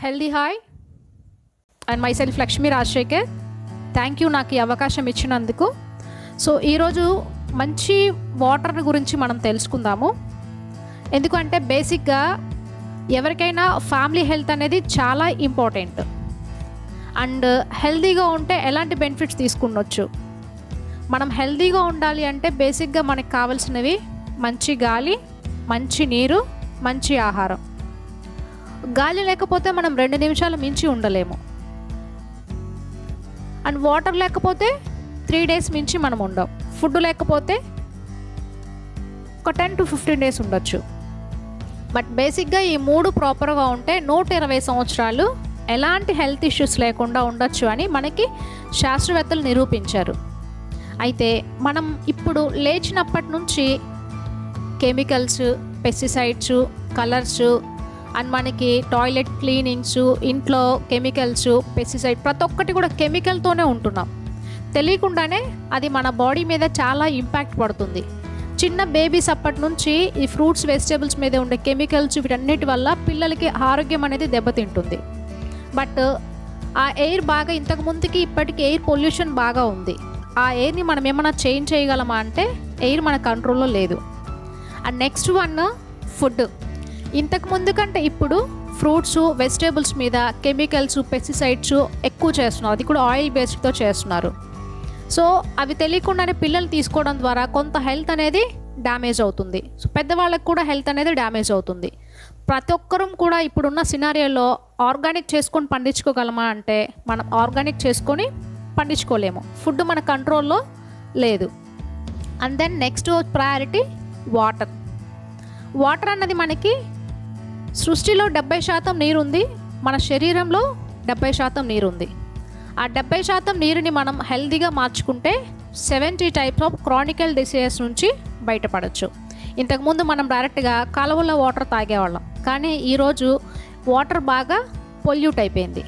Healthy hi and my self Lakshmi Rajasekhar. Thank you నాకు ఈ అవకాశం ఇచ్చినందుకు. సో ఈరోజు మంచి వాటర్ గురించి మనం తెలుసుకుందాము. ఎందుకంటే బేసిక్గా ఎవరికైనా ఫ్యామిలీ హెల్త్ అనేది చాలా ఇంపార్టెంట్. అండ్ హెల్తీగా ఉంటే ఎలాంటి బెనిఫిట్స్ తీసుకునొచ్చు. మనం హెల్తీగా ఉండాలి అంటే బేసిక్గా మనకు కావాల్సినవి మంచి గాలి, మంచి నీరు, మంచి ఆహారం. గాలి లేకపోతే మనం 2 నిమిషాలు మించి ఉండలేము. అండ్ వాటర్ లేకపోతే 3 డేస్ మించి మనం ఉండం. ఫుడ్ లేకపోతే ఒక 10 to 15 డేస్ ఉండొచ్చు. బట్ బేసిక్గా ఈ 3 ప్రాపర్గా ఉంటే 120 సంవత్సరాలు ఎలాంటి హెల్త్ ఇష్యూస్ లేకుండా ఉండొచ్చు అని మనకి శాస్త్రవేత్తలు నిరూపించారు. అయితే మనం ఇప్పుడు లేచినప్పటి నుంచి కెమికల్స్, పెస్టిసైడ్స్, కలర్స్ అండ్ మనకి టాయిలెట్ క్లీనింగ్స్, ఇంట్లో కెమికల్స్, పెస్టిసైడ్ ప్రతి ఒక్కటి కూడా కెమికల్తోనే ఉంటున్నాం. తెలియకుండానే అది మన బాడీ మీద చాలా ఇంపాక్ట్ పడుతుంది. చిన్న బేబీస్ అప్పటి నుంచి ఈ ఫ్రూట్స్, వెజిటేబుల్స్ మీద ఉండే కెమికల్స్ వీటన్నిటి వల్ల పిల్లలకి ఆరోగ్యం అనేది దెబ్బతింటుంది. బట్ ఆ ఎయిర్ బాగా ఇంతకు ముందుకి ఇప్పటికి ఎయిర్ పొల్యూషన్ బాగా ఉంది. ఆ ఎయిర్ని మనం ఏమైనా చేంజ్ చేయగలమా అంటే ఎయిర్ మన కంట్రోల్లో లేదు. And next one food. ఇంతకు ముందు కంటే ఇప్పుడు ఫ్రూట్స్, వెజిటేబుల్స్ మీద కెమికల్స్, పెస్టిసైడ్స్ ఎక్కువ చేస్తున్నారు. అది కూడా ఆయిల్ బేస్డ్తో చేస్తున్నారు. సో అవి తెలియకుండానే పిల్లలు తీసుకోవడం ద్వారా కొంత హెల్త్ అనేది డ్యామేజ్ అవుతుంది. సో పెద్దవాళ్ళకి కూడా హెల్త్ అనేది డ్యామేజ్ అవుతుంది. ప్రతి ఒక్కరూ కూడా ఇప్పుడున్న సినారియోలో ఆర్గానిక్ చేసుకొని పండించుకోగలమా అంటే మనం ఆర్గానిక్ చేసుకొని పండించుకోలేము. ఫుడ్ మన కంట్రోల్లో లేదు. And then next priority water. Water అన్నది మనకి సృష్టిలో 70% నీరు ఉంది, మన శరీరంలో 70% నీరు ఉంది. ఆ 70% నీరుని మనం హెల్తీగా మార్చుకుంటే 70 టైప్స్ ఆఫ్ క్రానికల్ డిసీజెస్ నుంచి బయటపడవచ్చు. ఇంతకుముందు మనం డైరెక్ట్గా కాలువల్లో వాటర్ తాగేవాళ్ళం, కానీ ఈరోజు వాటర్ బాగా పొల్యూట్ అయిపోయింది.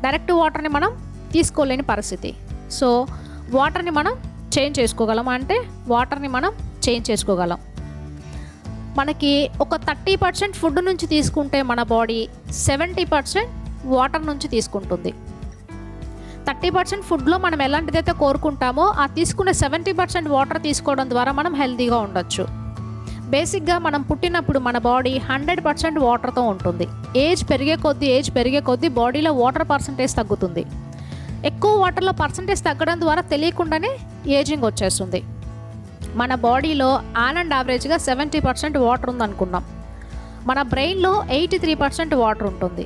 డైరెక్ట్ వాటర్ని మనం తీసుకోలేని పరిస్థితి. సో వాటర్ని మనం చేంజ్ చేసుకోగలం అంటే వాటర్ని మనం చేంజ్ చేసుకోగలం. మనకి ఒక 30% ఫుడ్ నుంచి తీసుకుంటే మన బాడీ 70% వాటర్ నుంచి తీసుకుంటుంది. 30% ఫుడ్లో మనం ఎలాంటిదైతే కోరుకుంటామో ఆ తీసుకునే 70% వాటర్ తీసుకోవడం ద్వారా మనం హెల్తీగా ఉండొచ్చు. బేసిక్గా మనం పుట్టినప్పుడు మన బాడీ 100% వాటర్తో ఉంటుంది. ఏజ్ పెరిగే కొద్దీ బాడీలో వాటర్ పర్సంటేజ్ తగ్గుతుంది. ఎక్కువ వాటర్లో పర్సంటేజ్ తగ్గడం ద్వారా తెలియకుండానే ఏజింగ్ వచ్చేస్తుంది. మన బాడీలో ఆన్ అండ్ యావరేజ్గా 70% వాటర్ ఉందనుకున్నాం. మన బ్రెయిన్లో 83% వాటర్ ఉంటుంది.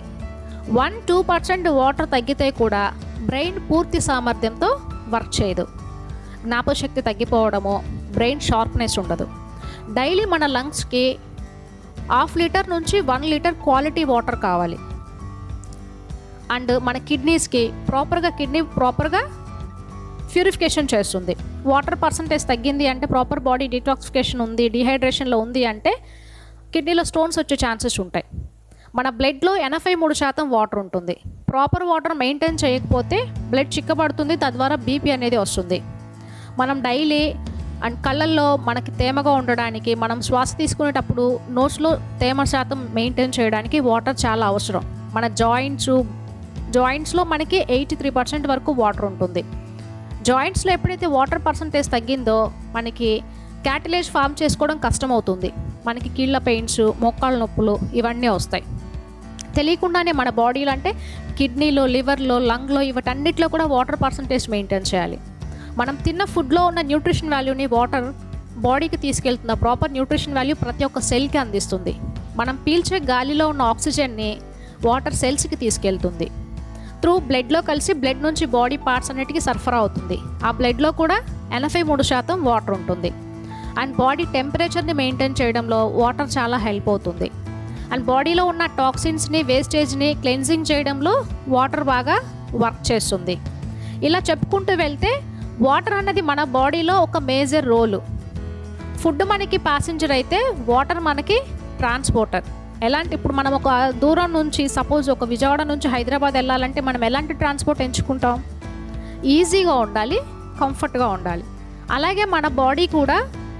1-2% వాటర్ తగ్గితే కూడా బ్రెయిన్ పూర్తి సామర్థ్యంతో వర్క్ చేయదు. జ్ఞాపకశక్తి తగ్గిపోవడము, బ్రెయిన్ షార్ప్నెస్ ఉండదు. డైలీ మన లంగ్స్కి 1/2 లీటర్ నుంచి 1 లీటర్ క్వాలిటీ వాటర్ కావాలి. అండ్ మన కిడ్నీ ప్రాపర్గా ప్యూరిఫికేషన్ చేస్తుంది. వాటర్ పర్సంటేజ్ తగ్గింది అంటే ప్రాపర్ బాడీ డిటాక్సిఫికేషన్ ఉంది, డిహైడ్రేషన్లో ఉంది అంటే కిడ్నీలో స్టోన్స్ వచ్చే ఛాన్సెస్ ఉంటాయి. మన బ్లడ్లో 83% వాటర్ ఉంటుంది. ప్రాపర్ వాటర్ మెయింటైన్ చేయకపోతే బ్లడ్ చిక్కబడుతుంది, తద్వారా బీపీ అనేది వస్తుంది. మనం డైలీ అండ్ కళ్ళల్లో మనకి తేమగా ఉండడానికి, మనం శ్వాస తీసుకునేటప్పుడు నోస్లో తేమ శాతం మెయింటైన్ చేయడానికి వాటర్ చాలా అవసరం. మన జాయింట్స్లో మనకి 83% వరకు వాటర్ ఉంటుంది. జాయింట్స్లో ఎప్పుడైతే వాటర్ పర్సంటేజ్ తగ్గిందో మనకి క్యాటిలేజ్ ఫామ్ చేసుకోవడం కష్టమవుతుంది. మనకి కీళ్ళ పెయిన్స్, మోకాళ్ళ నొప్పులు ఇవన్నీ వస్తాయి. తెలియకుండానే మన బాడీలో అంటే కిడ్నీలో, లివర్లో, లంగ్లో వీటన్నిటిలో కూడా వాటర్ పర్సంటేజ్ మెయింటైన్ చేయాలి. మనం తిన్న ఫుడ్లో ఉన్న న్యూట్రిషన్ వాల్యూని వాటర్ బాడీకి తీసుకెళ్తున్న ప్రాపర్ న్యూట్రిషన్ వాల్యూ ప్రతి ఒక్క సెల్కి అందిస్తుంది. మనం పీల్చే గాలిలో ఉన్న ఆక్సిజన్ని వాటర్ సెల్స్కి తీసుకెళ్తుంది. త్రూ బ్లడ్లో కలిసి బ్లడ్ నుంచి బాడీ పార్ట్స్ అన్నిటికీ సరఫరా అవుతుంది. ఆ బ్లడ్లో కూడా 83% వాటర్ ఉంటుంది. అండ్ బాడీ టెంపరేచర్ని మెయింటైన్ చేయడంలో వాటర్ చాలా హెల్ప్ అవుతుంది. అండ్ బాడీలో ఉన్న టాక్సిన్స్ని, వేస్టేజ్ని క్లెన్జింగ్ చేయడంలో వాటర్ బాగా వర్క్ చేస్తుంది. ఇలా చెప్పుకుంటూ వెళ్తే వాటర్ అన్నది మన బాడీలో ఒక మేజర్ రోలు. ఫుడ్ మనకి ప్యాసింజర్ అయితే వాటర్ మనకి ట్రాన్స్పోర్టర్. ఇప్పుడు మనం ఒక దూరం నుంచి సపోజ్ ఒక విజయవాడ నుంచి హైదరాబాద్ వెళ్ళాలంటే మనం ఎలాంటి ట్రాన్స్పోర్ట్ ఎంచుకుంటాం? ఈజీగా ఉండాలి, కంఫర్ట్గా ఉండాలి. అలాగే మన బాడీ కూడా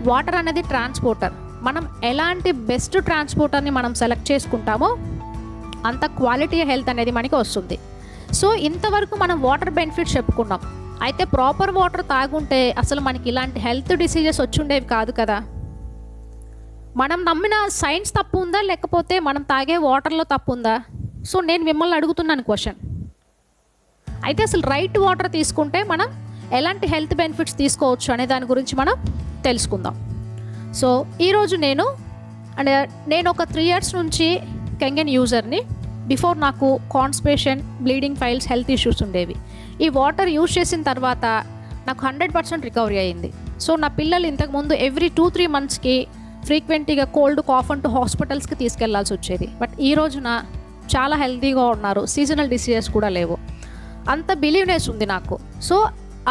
వాటర్ అనేది ట్రాన్స్పోర్టర్. మనం ఎలాంటి బెస్ట్ ట్రాన్స్పోర్టర్ని మనం సెలెక్ట్ చేసుకుంటామో అంత క్వాలిటీ హెల్త్ అనేది మనకి వస్తుంది. సో ఇంతవరకు మనం వాటర్ బెనిఫిట్స్ చెప్పుకున్నాం. అయితే ప్రాపర్ వాటర్ తాగుంటే అసలు మనకి ఇలాంటి హెల్త్ డిసీజెస్ వచ్చుండేవి కాదు కదా. మనం నమ్మిన సైన్స్ తప్పు ఉందా, లేకపోతే మనం తాగే వాటర్లో తప్పు ఉందా? సో నేను మిమ్మల్ని అడుగుతున్నాను క్వశ్చన్. అయితే అసలు రైట్ వాటర్ తీసుకుంటే మనం ఎలాంటి హెల్త్ బెనిఫిట్స్ తీసుకోవచ్చు అనే దాని గురించి మనం తెలుసుకుందాం. సో ఈరోజు నేను ఒక 3 years నుంచి కెంగెన్ యూజర్ని. బిఫోర్ నాకు constipation, bleeding files, health issues ఉండేవి. ఈ వాటర్ యూజ్ చేసిన తర్వాత నాకు 100% రికవరీ అయ్యింది. సో నా పిల్లలు ఇంతకుముందు ఎవ్రీ 2-3 monthsకి ఫ్రీక్వెంట్గా కోల్డ్, కాఫ్ అంటూ హాస్పిటల్స్కి తీసుకెళ్లాల్సి వచ్చేది. బట్ ఈ రోజున చాలా హెల్తీగా ఉన్నారు. సీజనల్ డిసీజెస్ కూడా లేవు. అంత బిలీవ్నెస్ ఉంది నాకు. సో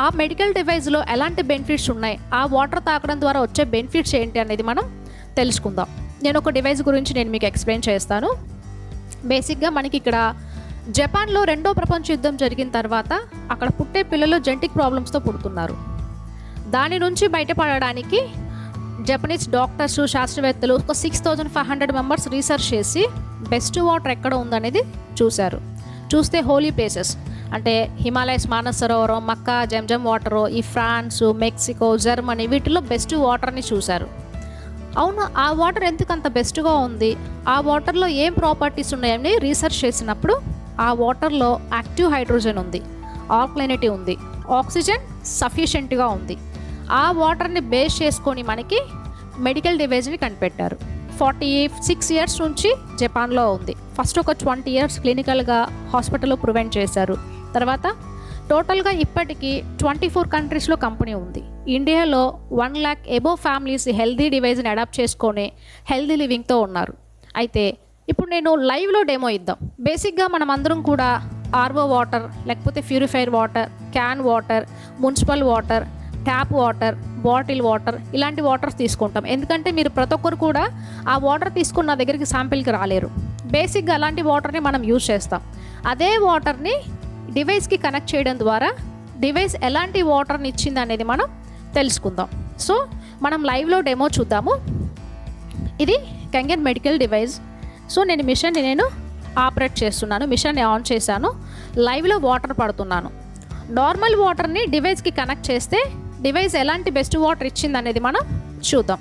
ఆ మెడికల్ డివైస్లో ఎలాంటి బెనిఫిట్స్ ఉన్నాయి, ఆ వాటర్ తాగడం ద్వారా వచ్చే బెనిఫిట్స్ ఏంటి అనేది మనం తెలుసుకుందాం. నేను ఒక డివైస్ గురించి మీకు ఎక్స్ప్లెయిన్ చేస్తాను. బేసిక్గా మనకి ఇక్కడ జపాన్లో 2వ ప్రపంచ యుద్ధం జరిగిన తర్వాత అక్కడ పుట్టే పిల్లలు జెనెటిక్ ప్రాబ్లమ్స్తో పుడుతున్నారు. దాని నుంచి బయటపడడానికి జపనీస్ డాక్టర్స్, శాస్త్రవేత్తలు ఒక 6500 మెంబర్స్ రీసెర్చ్ చేసి బెస్ట్ వాటర్ ఎక్కడ ఉందనేది చూశారు. చూస్తే హోలీ ప్లేసెస్ అంటే హిమాలయస్, మానస సరోవరం, మక్కా, జంజం వాటరు, ఈ ఫ్రాన్స్, మెక్సికో, జర్మనీ వీటిలో బెస్ట్ వాటర్ని చూశారు. అవును, ఆ వాటర్ ఎందుకు అంత బెస్ట్గా ఉంది, ఆ వాటర్లో ఏం ప్రాపర్టీస్ ఉన్నాయని రీసెర్చ్ చేసినప్పుడు ఆ వాటర్లో యాక్టివ్ హైడ్రోజన్ ఉంది, ఆల్కలైనిటీ ఉంది, ఆక్సిజన్ సఫిషియెంట్గా ఉంది. ఆ వాటర్ని బేస్ చేసుకొని మనకి మెడికల్ డివైజ్ని కనిపెట్టారు. 46 years నుంచి జపాన్లో ఉంది. ఫస్ట్ ఒక 20 years క్లినికల్గా హాస్పిటల్లో ప్రివెంట్ చేశారు. తర్వాత టోటల్గా ఇప్పటికీ 24 కంట్రీస్లో కంపెనీ ఉంది. ఇండియాలో 1 lakh అబోవ్ ఫ్యామిలీస్ హెల్దీ డివైజ్ని అడాప్ట్ చేసుకొని హెల్దీ లివింగ్తో ఉన్నారు. అయితే ఇప్పుడు నేను లైవ్లో డెమో ఇద్దాం. బేసిక్గా మనం అందరం కూడా ఆర్ఓ వాటర్, లేకపోతే purifier water, can water, municipal water, tap water, bottle water ఇలాంటి వాటర్స్ తీసుకుంటాం. ఎందుకంటే మీరు ప్రతి ఒక్కరు కూడా ఆ వాటర్ తీసుకున్న దగ్గరికి శాంపిల్కి రాలేరు. బేసిక్గా అలాంటి వాటర్ని మనం యూజ్ చేస్తాం. అదే వాటర్ని డివైస్కి కనెక్ట్ చేయడం ద్వారా డివైస్ ఎలాంటి వాటర్ని ఇచ్చింది అనేది మనం తెలుసుకుందాం. సో మనం లైవ్లో డెమో చూద్దాము. ఇది కెంగెన్ మెడికల్ డివైస్. సో నేను మిషన్ని ఆపరేట్ చేస్తున్నాను. మిషన్ని ఆన్ చేశాను. లైవ్లో వాటర్ పడుతున్నాను. నార్మల్ వాటర్ని డివైస్కి కనెక్ట్ చేస్తే డివైస్ ఎలాంటి బెస్ట్ వాటర్ ఇచ్చింది అనేది మనం చూద్దాం.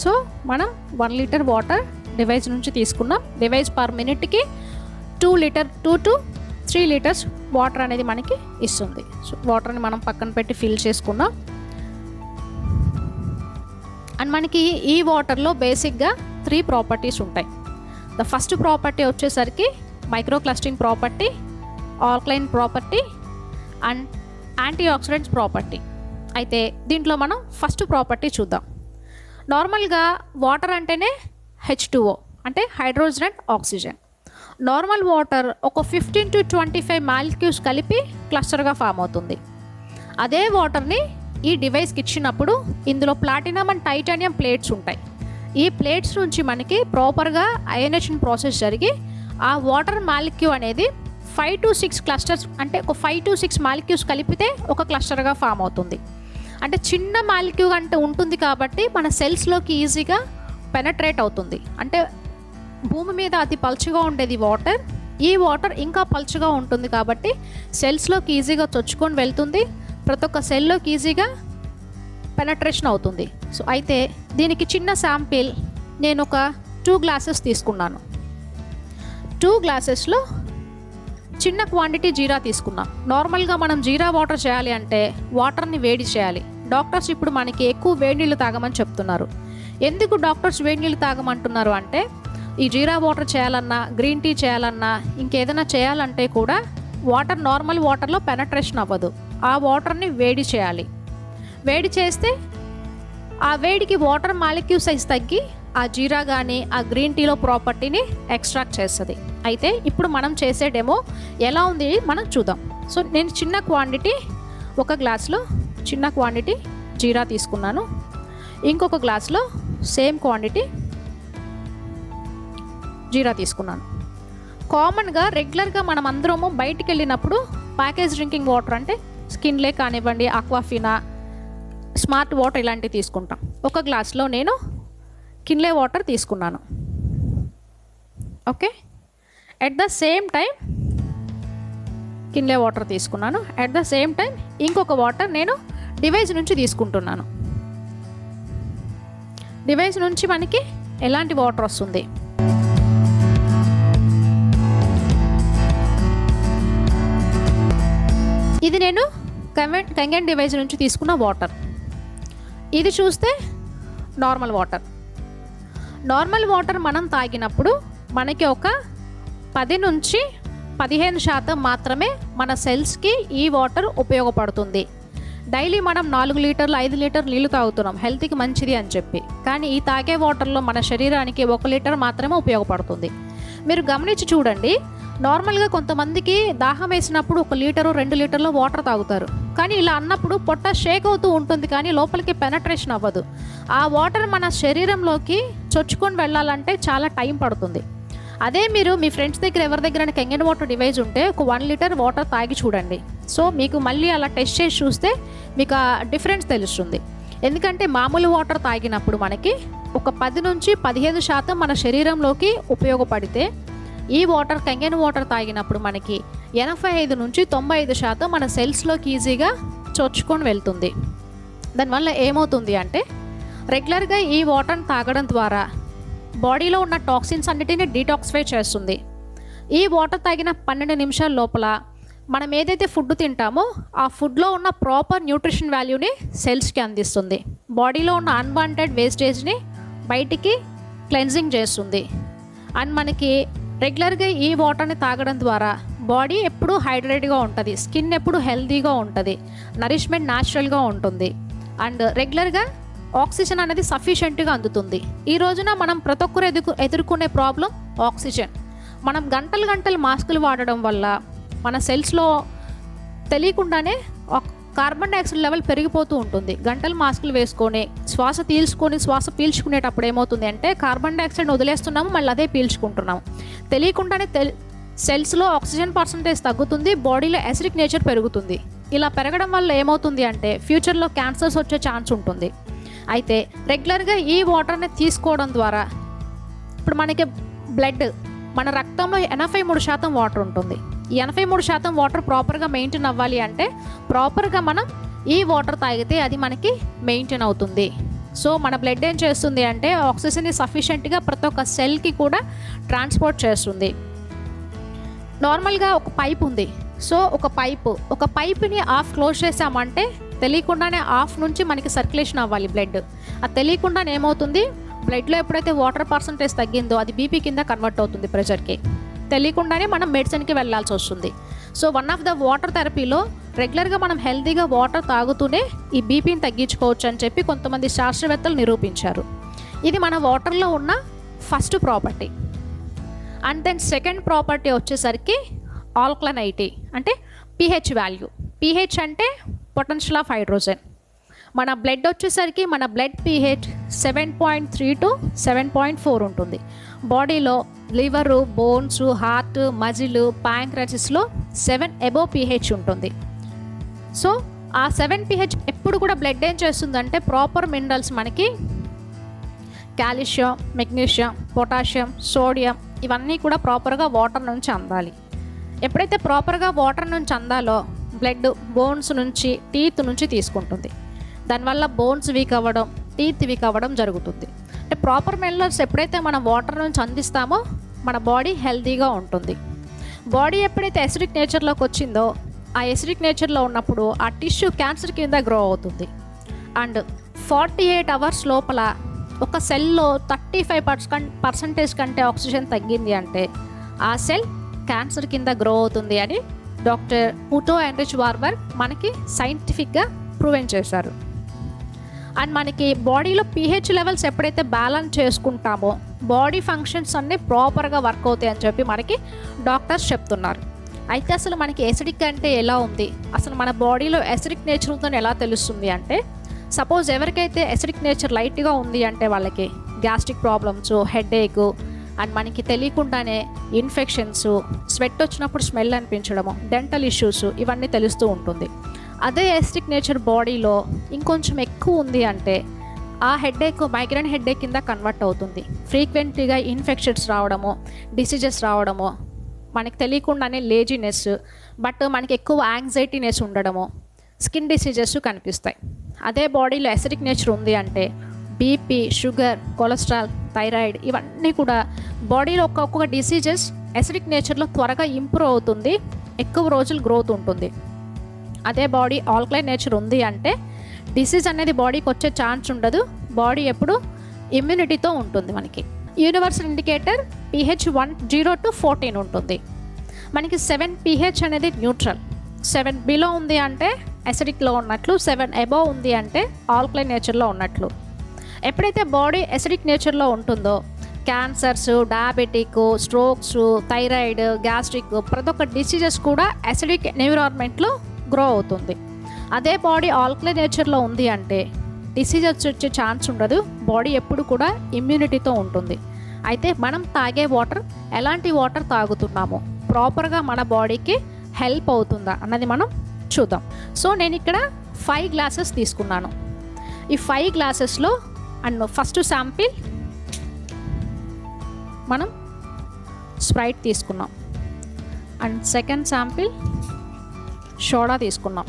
సో మనం 1 liter వాటర్ డివైస్ నుంచి తీసుకున్నాం. డివైస్ పర్ మినిట్కి 2 to 3 liters వాటర్ అనేది మనకి ఇస్తుంది. సో వాటర్ని మనం పక్కన పెట్టి ఫిల్ చేసుకున్నాం. అండ్ మనకి ఈ వాటర్లో బేసిక్గా 3 ప్రాపర్టీస్ ఉంటాయి. ద ఫస్ట్ ప్రాపర్టీ వచ్చేసరికి micro clustering property, alkaline property and antioxidants property. అయితే దీంట్లో మనం ఫస్ట్ ప్రాపర్టీ చూద్దాం. నార్మల్గా వాటర్ అంటేనే H2O అంటే hydrogen and oxygen. Normal water ఒక 15 to 25 మాలిక్యూల్స్ కలిపి క్లస్టర్గా ఫామ్ అవుతుంది. అదే వాటర్ని ఈ డివైస్కి ఇచ్చినప్పుడు ఇందులో ప్లాటినం అండ్ టైటానియం ప్లేట్స్ ఉంటాయి. ఈ ప్లేట్స్ నుంచి మనకి ప్రాపర్గా అయనేషన్ ప్రాసెస్ జరిగి ఆ వాటర్ మాలిక్యూ అనేది 5 to 6 క్లస్టర్స్ అంటే ఒక 5 to 6 మాలిక్యూల్స్ కలిపితే ఒక క్లస్టర్గా ఫామ్ అవుతుంది. అంటే చిన్న మాలిక్యూ అంటే ఉంటుంది కాబట్టి మన సెల్స్లోకి ఈజీగా పెనట్రేట్ అవుతుంది. అంటే భూమి మీద అతి పల్చగా ఉండేది వాటర్, ఈ వాటర్ ఇంకా పల్చగా ఉంటుంది కాబట్టి సెల్స్లోకి ఈజీగా చొచ్చుకొని వెళ్తుంది. ప్రతి ఒక్క సెల్లోకి ఈజీగా పెనట్రేషన్ అవుతుంది. సో అయితే దీనికి చిన్న శాంపిల్ నేను ఒక 2 glasses తీసుకున్నాను. 2 glasesలో చిన్న క్వాంటిటీ జీరా తీసుకున్నాం. నార్మల్గా మనం జీరా వాటర్ చేయాలి అంటే వాటర్ని వేడి చేయాలి. డాక్టర్స్ ఇప్పుడు మనకి ఎక్కువ వేడి నీళ్ళు తాగమని చెప్తున్నారు. ఎందుకు డాక్టర్స్ వేడి నీళ్ళు తాగమంటున్నారు అంటే ఈ జీరా వాటర్ చేయాలన్నా, గ్రీన్ టీ చేయాలన్నా, ఇంకేదైనా చేయాలంటే కూడా వాటర్ నార్మల్ వాటర్లో పెనట్రేషన్ అవ్వదు. ఆ వాటర్ని వేడి చేయాలి. వేడి చేస్తే ఆ వేడికి వాటర్ మాలిక్యూ సైజ్ తగ్గి ఆ జీరా కానీ ఆ గ్రీన్ టీలో ప్రాపర్టీని ఎక్స్ట్రాక్ట్ చేస్తుంది. అయితే ఇప్పుడు మనం చేసే డెమో ఎలా ఉంది మనం చూద్దాం. సో నేను చిన్న క్వాంటిటీ, ఒక గ్లాస్లో చిన్న క్వాంటిటీ జీరా తీసుకున్నాను. ఇంకొక గ్లాస్లో సేమ్ క్వాంటిటీ జీరా తీసుకున్నాను. కామన్గా రెగ్యులర్గా మనం అందరము బయటికి వెళ్ళినప్పుడు ప్యాకేజ్ డ్రింకింగ్ వాటర్ అంటే స్కిన్లే కానివ్వండి, అక్వాఫినా, స్మార్ట్ వాటర్ ఇలాంటివి తీసుకుంటాం. ఒక గ్లాస్లో నేను కిన్లే వాటర్ తీసుకున్నాను. Okay, at the same time Kinley water తీసుకున్నాను. అట్ ద సేమ్ టైం ఇంకొక వాటర్ నేను డివైస్ నుంచి తీసుకుంటున్నాను. డివైస్ నుంచి మనకి ఎలాంటి వాటర్ వస్తుంది? ఇది నేను కంగన్ డివైస్ నుంచి తీసుకున్న వాటర్. ఇది చూస్తే నార్మల్ వాటర్. నార్మల్ వాటర్ మనం తాగినప్పుడు మనకి ఒక 10 నుంచి 15% మాత్రమే మన సెల్స్కి ఈ వాటర్ ఉపయోగపడుతుంది. డైలీ మనం 4 లీటర్లు 5 లీటర్లు నీళ్ళు తాగుతున్నాం హెల్త్కి మంచిది అని చెప్పి, కానీ ఈ తాగే వాటర్లో మన శరీరానికి 1 లీటర్ మాత్రమే ఉపయోగపడుతుంది. మీరు గమనించి చూడండి, నార్మల్గా కొంతమందికి దాహం వేసినప్పుడు 1 లీటరు 2 లీటర్లు వాటర్ తాగుతారు, కానీ ఇలా అన్నప్పుడు పొట్ట షేక్ అవుతూ ఉంటుంది కానీ లోపలికి పెనట్రేషన్ అవ్వదు. ఆ వాటర్ మన శరీరంలోకి చొచ్చుకొని వెళ్ళాలంటే చాలా టైం పడుతుంది. అదే మీరు మీ ఫ్రెండ్స్ దగ్గర ఎవరి దగ్గర కెంగన్ వాటర్ డివైస్ ఉంటే ఒక 1 లీటర్ వాటర్ తాగి చూడండి. సో మీకు మళ్ళీ అలా టెస్ట్ చేసి చూస్తే మీకు ఆ డిఫరెన్స్ తెలుస్తుంది. ఎందుకంటే మామూలు వాటర్ తాగినప్పుడు మనకి ఒక 10 నుంచి 15% మన శరీరంలోకి ఉపయోగపడితే, ఈ వాటర్ కెంగన్ వాటర్ తాగినప్పుడు మనకి 85 నుంచి 95% మన సెల్స్లోకి ఈజీగా చొచ్చుకొని వెళ్తుంది. దానివల్ల ఏమవుతుంది అంటే రెగ్యులర్గా ఈ వాటర్ని తాగడం ద్వారా బాడీలో ఉన్న టాక్సిన్స్ అన్నిటిని డీటాక్సిఫై చేస్తుంది. ఈ వాటర్ తాగిన 12 నిమిషాల లోపల మనం ఏదైతే ఫుడ్ తింటామో ఆ ఫుడ్లో ఉన్న ప్రాపర్ న్యూట్రిషన్ వాల్యూని సెల్స్కి అందిస్తుంది. బాడీలో ఉన్న అన్వాంటెడ్ వేస్టేజ్ని బయటికి క్లెన్జింగ్ చేస్తుంది. అండ్ మనకి రెగ్యులర్గా ఈ వాటర్ని తాగడం ద్వారా బాడీ ఎప్పుడూ హైడ్రేట్గా ఉంటుంది, స్కిన్ ఎప్పుడు హెల్తీగా ఉంటుంది, నరిష్మెంట్ న్యాచురల్గా ఉంటుంది, అండ్ రెగ్యులర్గా ఆక్సిజన్ అనేది సఫిషియెంట్గా అందుతుంది. ఈ రోజున మనం ప్రతి ఒక్కరు ఎదుర్కొనే ప్రాబ్లం ఆక్సిజన్. మనం గంటలు మాస్కులు వాడడం వల్ల మన సెల్స్లో తెలియకుండానే కార్బన్ డైఆక్సైడ్ లెవెల్ పెరిగిపోతూ ఉంటుంది. గంటలు మాస్కులు వేసుకొని శ్వాస పీల్చుకునేటప్పుడు ఏమవుతుంది అంటే కార్బన్ డైఆక్సైడ్ వదిలేస్తున్నాము, మళ్ళీ అదే పీల్చుకుంటున్నాము. తెలియకుండానే సెల్స్లో ఆక్సిజన్ పర్సంటేజ్ తగ్గుతుంది, బాడీలో యాసిడిక్ నేచర్ పెరుగుతుంది. ఇలా పెరగడం వల్ల ఏమవుతుంది అంటే ఫ్యూచర్లో క్యాన్సర్స్ వచ్చే ఛాన్స్ ఉంటుంది. అయితే రెగ్యులర్గా ఈ వాటర్ని తీసుకోవడం ద్వారా ఇప్పుడు మనకి మన రక్తంలో 83% వాటర్ ఉంటుంది. ఈ 83% వాటర్ ప్రాపర్గా మెయింటైన్ అవ్వాలి అంటే ప్రాపర్గా మనం ఈ వాటర్ తాగితే అది మనకి మెయింటైన్ అవుతుంది. సో మన బ్లడ్ ఏం చేస్తుంది అంటే ఆక్సిజన్ని సఫిషియెంట్గా ప్రతి ఒక్క సెల్కి కూడా ట్రాన్స్పోర్ట్ చేస్తుంది. నార్మల్గా ఒక పైప్ ఉంది. సో ఒక పైప్ని ఆఫ్ క్లోజ్ చేసామంటే తెలియకుండానే ఆఫ్ నుంచి మనకి సర్క్యులేషన్ అవ్వాలి బ్లడ్. అది తెలియకుండానే ఏమవుతుంది, బ్లడ్లో ఎప్పుడైతే వాటర్ పర్సంటేజ్ తగ్గిందో అది బీపీ కింద కన్వర్ట్ అవుతుంది ప్రెషర్కి. తెలియకుండానే మనం మెడిసిన్కి వెళ్ళాల్సి వస్తుంది. So one of the water థెరపీలో రెగ్యులర్గా మనం హెల్తీగా వాటర్ తాగుతూనే ఈ బీపీని తగ్గించుకోవచ్చు అని చెప్పి కొంతమంది శాస్త్రవేత్తలు నిరూపించారు. ఇది మన వాటర్లో ఉన్న first property. And then second property వచ్చేసరికి ఆల్కలైనిటీ అంటే pH వాల్యూ. pH అంటే పొటెన్షియల్ ఆఫ్ హైడ్రోజన్. మన బ్లడ్ వచ్చేసరికి మన బ్లడ్ pH 7.3 to 7.4 ఉంటుంది. బాడీలో లివరు, బోన్స్, హార్ట్, మజిల్, ప్యాంక్రసిస్లో 7 అబోవ్ pH ఉంటుంది. సో ఆ 7 pH ఎప్పుడు కూడా బ్లడ్ ఏం చేస్తుందంటే ప్రాపర్ మినరల్స్ మనకి కాల్షియం, మెగ్నీషియం, పొటాషియం, సోడియం ఇవన్నీ కూడా ప్రాపర్గా వాటర్ నుంచి అందాలి. ఎప్పుడైతే ప్రాపర్గా వాటర్ నుంచి అందాలో బ్లడ్ బోన్స్ నుంచి, టీత్ నుంచి తీసుకుంటుంది. దానివల్ల బోన్స్ వీక్ అవ్వడం, టీత్ వీక్ అవ్వడం జరుగుతుంది. అంటే ప్రాపర్ మినరల్స్ ఎప్పుడైతే మనం వాటర్ నుంచి అందిస్తామో మన బాడీ హెల్తీగా ఉంటుంది. బాడీ ఎప్పుడైతే ఎసిడిక్ నేచర్లోకి వచ్చిందో ఆ ఎసిడిక్ నేచర్లో ఉన్నప్పుడు ఆ టిష్యూ క్యాన్సర్ కింద గ్రో అవుతుంది. అండ్ 48 hours లోపల ఒక సెల్లో 35% కంటే ఆక్సిజన్ తగ్గింది అంటే ఆ సెల్ క్యాన్సర్ కింద గ్రో అవుతుంది అని డాక్టర్ ఉటో ఎంరిచ్ వార్బర్గ్ మనకి సైంటిఫిక్గా ప్రూవెన్ చేశారు. అండ్ మనకి బాడీలో pH లెవెల్స్ ఎప్పుడైతే బ్యాలెన్స్ చేసుకుంటామో బాడీ ఫంక్షన్స్ అన్నీ ప్రాపర్గా వర్క్ అవుతాయి అని చెప్పి మనకి డాక్టర్స్ చెప్తున్నారు. అయితే అసలు మనకి ఎసిడిక్ అంటే ఎలా ఉంది, అసలు మన బాడీలో ఎసిడిక్ నేచర్ ఉందని ఎలా తెలుస్తుంది అంటే, సపోజ్ ఎవరికైతే ఎసిడిక్ నేచర్ లైట్గా ఉంది అంటే వాళ్ళకి గ్యాస్ట్రిక్ ప్రాబ్లమ్స్, హెడేక్ అండ్ మనకి తెలియకుండానే ఇన్ఫెక్షన్స్, స్వెట్ వచ్చినప్పుడు స్మెల్ అనిపించడము, డెంటల్ ఇష్యూస్ ఇవన్నీ తెలుస్తూ ఉంటుంది. అదే ఎసిడిక్ నేచర్ బాడీలో ఇంకొంచెం ఎక్కువ ఉంది అంటే ఆ హెడేక్ మైగ్రేన్ హెడేక్ కింద కన్వర్ట్ అవుతుంది. ఫ్రీక్వెంట్గా ఇన్ఫెక్షన్స్ రావడము, డిసీజెస్ రావడము, మనకి తెలియకుండానే లేజినెస్, బట్ మనకి ఎక్కువ యాంగ్జైటీనెస్ ఉండడము, స్కిన్ డిసీజెస్ కనిపిస్తాయి. అదే బాడీలో ఎసిడిక్ నేచర్ ఉంది అంటే బీపీ, షుగర్, కొలెస్ట్రాల్, థైరాయిడ్ ఇవన్నీ కూడా బాడీలో ఒక్కొక్క డిసీజెస్ ఎసిడిక్ నేచర్లో త్వరగా ఇంప్రూవ్ అవుతుంది, ఎక్కువ రోజులు గ్రోత్ ఉంటుంది. అదే బాడీ ఆల్కలైన్ నేచర్ ఉంది అంటే డిసీజ్ అనేది బాడీకి వచ్చే ఛాన్స్ ఉండదు, బాడీ ఎప్పుడు ఇమ్యూనిటీతో ఉంటుంది. మనకి యూనివర్సల్ ఇండికేటర్ pH 10 to 14 ఉంటుంది. మనకి 7 pH అనేది న్యూట్రల్, 7 బిలో ఉంది అంటే ఎసిడిక్లో ఉన్నట్లు, 7 అబోవ్ ఉంది అంటే ఆల్కలైన్ నేచర్లో ఉన్నట్లు. ఎప్పుడైతే బాడీ ఎసిడిక్ నేచర్లో ఉంటుందో cancers, diabetic, strokes, thyroid, gastric ప్రతి ఒక్క డిసీజెస్ కూడా ఎసిడిక్ ఎన్విరాన్మెంట్లో గ్రో అవుతుంది. అదే బాడీ ఆల్కలైన్ నేచర్లో ఉంది అంటే డిసీజెస్ వచ్చే ఛాన్స్ ఉండదు, బాడీ ఎప్పుడు కూడా ఇమ్యూనిటీతో ఉంటుంది. అయితే మనం తాగే వాటర్ ఎలాంటి వాటర్ తాగుతున్నాము, ప్రాపర్గా మన బాడీకి హెల్ప్ అవుతుందా అన్నది మనం చూద్దాం. సో నేను ఇక్కడ 5 గ్లాసెస్ తీసుకున్నాను. ఈ 5 గ్లాసెస్లో అండ్ ఫస్ట్ శాంపిల్ మనం స్ప్రైట్ తీసుకున్నాం అండ్ సెకండ్ శాంపిల్ సోడా తీసుకున్నాం.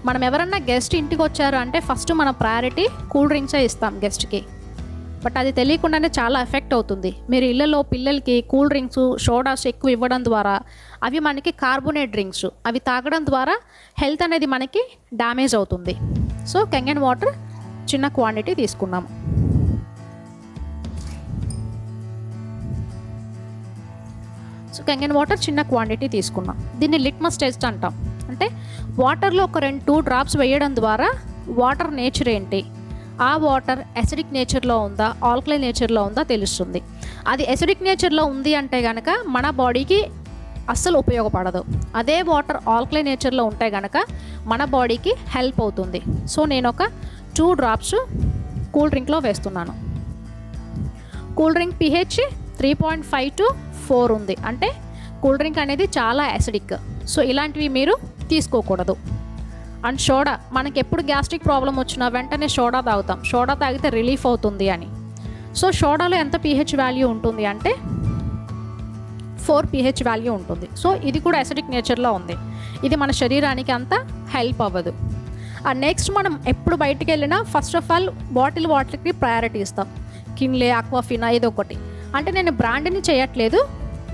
మనం ఎవరన్నా గెస్ట్ ఇంటికి వచ్చారు అంటే ఫస్ట్ మన ప్రయారిటీ కూల్ డ్రింక్సే ఇస్తాం గెస్ట్కి, బట్ అది తెలియకుండానే చాలా ఎఫెక్ట్ అవుతుంది. మీరు ఇళ్ళలో పిల్లలకి కూల్ డ్రింక్స్, సోడాస్ ఎక్కువ ఇవ్వడం ద్వారా అవి మనకి కార్బోనేట్ డ్రింక్స్, అవి తాగడం ద్వారా హెల్త్ అనేది మనకి డ్యామేజ్ అవుతుంది. సో కెంగన్ వాటర్ చిన్న క్వాంటిటీ తీసుకున్నాము. సో కెంగన్ వాటర్ చిన్న క్వాంటిటీ తీసుకున్నాం. దీన్ని లిట్మస్ టెస్ట్ అంటాం. అంటే వాటర్లో ఒక 2 డ్రాప్స్ వేయడం ద్వారా వాటర్ నేచర్ ఏంటి, ఆ వాటర్ ఎసిడిక్ నేచర్లో ఉందా, ఆల్కలైన్ నేచర్లో ఉందా తెలుస్తుంది. అది ఎసిడిక్ నేచర్లో ఉంది అంటే కనుక మన బాడీకి అస్సలు ఉపయోగపడదు. అదే వాటర్ ఆల్కలైన్ నేచర్లో ఉంటే కనుక మన బాడీకి హెల్ప్ అవుతుంది. సో నేను ఒక 2 డ్రాప్స్ కూల్ డ్రింక్లో వేస్తున్నాను. కూల్ డ్రింక్ pH 3.5 to 4 ఉంది అంటే కూల్ డ్రింక్ అనేది చాలా యాసిడిక్. సో ఇలాంటివి మీరు తీసుకోకూడదు. అండ్ సోడా, మనకి ఎప్పుడు గ్యాస్ట్రిక్ ప్రాబ్లం వచ్చినా వెంటనే సోడా తాగుతాం, సోడా తాగితే రిలీఫ్ అవుతుంది అని. సో సోడాలో ఎంత pH వాల్యూ ఉంటుంది అంటే 4 pH వాల్యూ ఉంటుంది. సో ఇది కూడా యాసిడిక్ నేచర్లో ఉంది, ఇది మన శరీరానికి అంత హెల్ప్ అవ్వదు. అండ్ నెక్స్ట్ మనం ఎప్పుడు బయటికి వెళ్ళినా ఫస్ట్ ఆఫ్ ఆల్ బాటిల్ వాటర్కి ప్రయారిటీ ఇస్తాం. కిన్లే, అక్వాఫినా ఏదో ఒకటి. అంటే నేను బ్రాండ్ని చేయట్లేదు,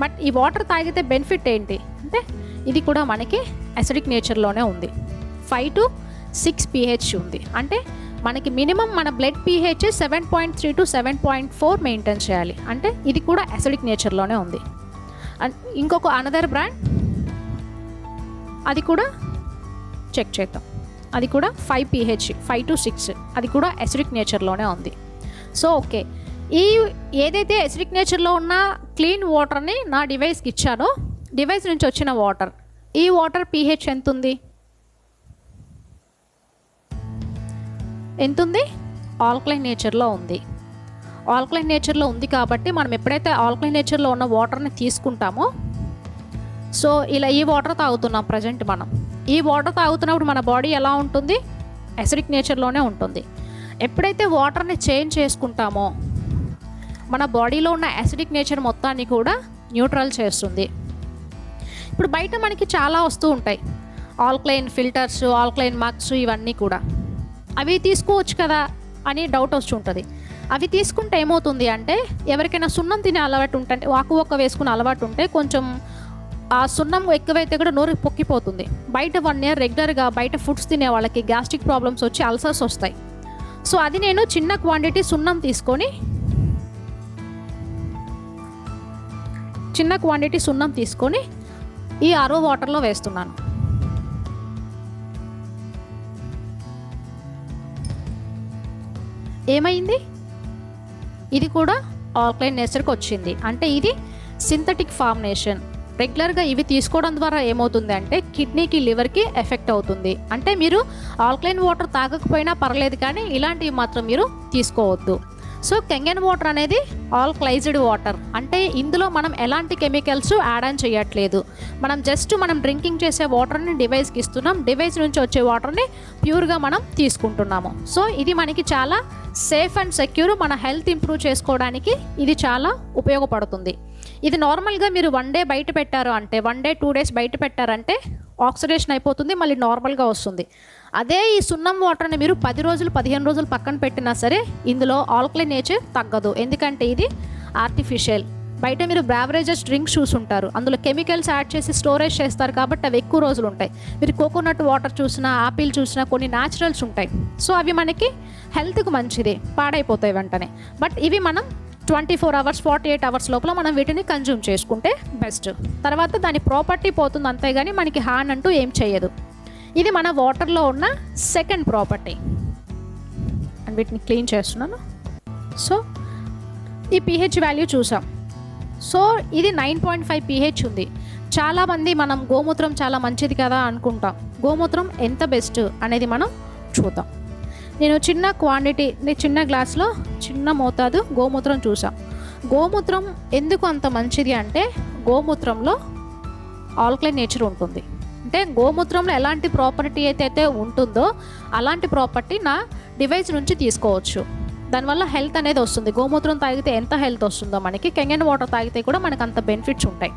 బట్ ఈ వాటర్ తాగితే బెనిఫిట్ ఏంటి అంటే ఇది కూడా మనకి యాసిడిక్ నేచర్లోనే ఉంది. 5 to 6 pH ఉంది అంటే మనకి మినిమం మన బ్లడ్ pH 7.3 to 7.4 మెయింటైన్ చేయాలి. అంటే ఇది కూడా యాసిడిక్ నేచర్లోనే ఉంది. అండ్ ఇంకొక అనదర్ బ్రాండ్ అది కూడా చెక్ చేద్దాం. అది కూడా 5 pH 5 to 6, అది కూడా యాసిడిక్ నేచర్లోనే ఉంది. సో ఓకే, ఈ ఏదైతే యాసిడిక్ నేచర్లో ఉన్న క్లీన్ వాటర్ని నా డివైస్కి ఇచ్చానో, డివైస్ నుంచి వచ్చిన వాటర్, ఈ వాటర్ pH ఎంత ఉంది, ఆల్కలైన్ నేచర్లో ఉంది. ఆల్కలైన్ నేచర్లో ఉంది కాబట్టి మనం ఎప్పుడైతే ఆల్కలైన్ నేచర్లో ఉన్న వాటర్ని తీసుకుంటామో, సో ఇలా ఈ వాటర్ తాగుతున్నాం ప్రజెంట్ మనం. ఈ వాటర్ తాగుతున్నప్పుడు మన బాడీ ఎలా ఉంటుంది, యాసిడిక్ నేచర్లోనే ఉంటుంది. ఎప్పుడైతే వాటర్ని చేంజ్ చేసుకుంటామో మన బాడీలో ఉన్న యాసిడిక్ నేచర్ మొత్తాన్ని కూడా న్యూట్రల్ చేస్తుంది. ఇప్పుడు బయట మనకి చాలా వస్తూ ఉంటాయి ఆల్కలైన్ ఫిల్టర్స్, ఆల్కలైన్ మగ్స్, ఇవన్నీ కూడా. అవి తీసుకోవచ్చు కదా అని డౌట్ వస్తుంటుంది. అవి తీసుకుంటే ఏమవుతుంది అంటే ఎవరికైనా సున్నం తినే అలవాటు ఉంటే, వాకు వేసుకునే అలవాటు ఉంటే కొంచెం ఆ సున్నం ఎక్కువైతే కూడా నోరు పొక్కిపోతుంది. బయట 1 year రెగ్యులర్గా బయట ఫుడ్స్ తినే వాళ్ళకి గ్యాస్ట్రిక్ ప్రాబ్లమ్స్ వచ్చి అల్సర్స్ వస్తాయి. సో అది నేను చిన్న క్వాంటిటీ సున్నం తీసుకొని ఈ RO వాటర్లో వేస్తున్నాను. ఏమైంది? ఇది కూడా ఆల్కలైన్ నేచర్కి వచ్చింది. అంటే ఇది సింథటిక్ ఫార్మినేషన్. రెగ్యులర్గా ఇవి తీసుకోవడం ద్వారా ఏమవుతుంది అంటే కిడ్నీకి, లివర్కి ఎఫెక్ట్ అవుతుంది. అంటే మీరు ఆల్కలైన్ వాటర్ తాగకపోయినా పర్లేదు, కానీ ఇలాంటివి మాత్రం మీరు తీసుకోవద్దు. సో కెంగన్ వాటర్ అనేది ఆల్కలైజ్డ్ వాటర్. అంటే ఇందులో మనం ఎలాంటి కెమికల్స్ యాడ్ ఆన్ చేయట్లేదు. మనం డ్రింకింగ్ చేసే వాటర్ని డివైస్కి ఇస్తున్నాం, డివైస్ నుంచి వచ్చే వాటర్ని ప్యూర్గా మనం తీసుకుంటున్నాము. సో ఇది మనకి చాలా సేఫ్ అండ్ సెక్యూర్. మన హెల్త్ ఇంప్రూవ్ చేసుకోవడానికి ఇది చాలా ఉపయోగపడుతుంది. ఇది నార్మల్గా మీరు 1 డే బయట పెట్టారు అంటే 1 డే 2 డేస్ బయట పెట్టారంటే ఆక్సిడేషన్ అయిపోతుంది, మళ్ళీ నార్మల్గా వస్తుంది. అదే ఈ సున్నం వాటర్ని మీరు 10 రోజులు 15 రోజులు పక్కన పెట్టినా సరే ఇందులో ఆల్కలైన్ నేచర్ తగ్గదు. ఎందుకంటే ఇది ఆర్టిఫిషియల్. బయట మీరు బ్రావరేజెస్ డ్రింక్స్ చూసుంటారు, అందులో కెమికల్స్ యాడ్ చేసి స్టోరేజ్ చేస్తారు కాబట్టి అవి ఎక్కువ రోజులు ఉంటాయి. మీరు కోకోనట్ వాటర్ చూసినా, ఆపిల్ చూసినా కొన్ని న్యాచురల్స్ ఉంటాయి. సో అవి మనకి హెల్త్కి మంచిది, పాడైపోతాయి వెంటనే. బట్ ఇవి మనం 24 అవర్స్ 48 అవర్స్ లోపల మనం వీటిని కన్జ్యూమ్ చేసుకుంటే బెస్ట్. తర్వాత దాని ప్రాపర్టీ పోతుంది అంతేగాని మనకి హార్మ్ అంటూ ఏం చేయదు. ఇది మన వాటర్లో ఉన్న సెకండ్ ప్రాపర్టీ. అండ్ వీటిని క్లీన్ చేస్తున్నాను. సో ఈ pH వాల్యూ చూసాం. సో ఇది 9.5 pH ఉంది. చాలామంది మనం గోమూత్రం చాలా మంచిది కదా అనుకుంటాం. గోమూత్రం ఎంత బెస్ట్ అనేది మనం చూద్దాం. నేను చిన్న గ్లాస్లో చిన్న మోతాదు గోమూత్రం చూసాం. గోమూత్రం ఎందుకు అంత మంచిది అంటే గోమూత్రంలో ఆల్కలైన్ నేచర్ ఉంటుంది. అంటే గోమూత్రంలో ఎలాంటి ప్రాపర్టీ అయితే ఉంటుందో అలాంటి ప్రాపర్టీ నా డివైస్ నుంచి తీసుకోవచ్చు. దానివల్ల హెల్త్ అనేది వస్తుంది. గోమూత్రం తాగితే ఎంత హెల్త్ వస్తుందో మనకి, కెంగన్ వాటర్ తాగితే కూడా మనకు అంత బెనిఫిట్స్ ఉంటాయి.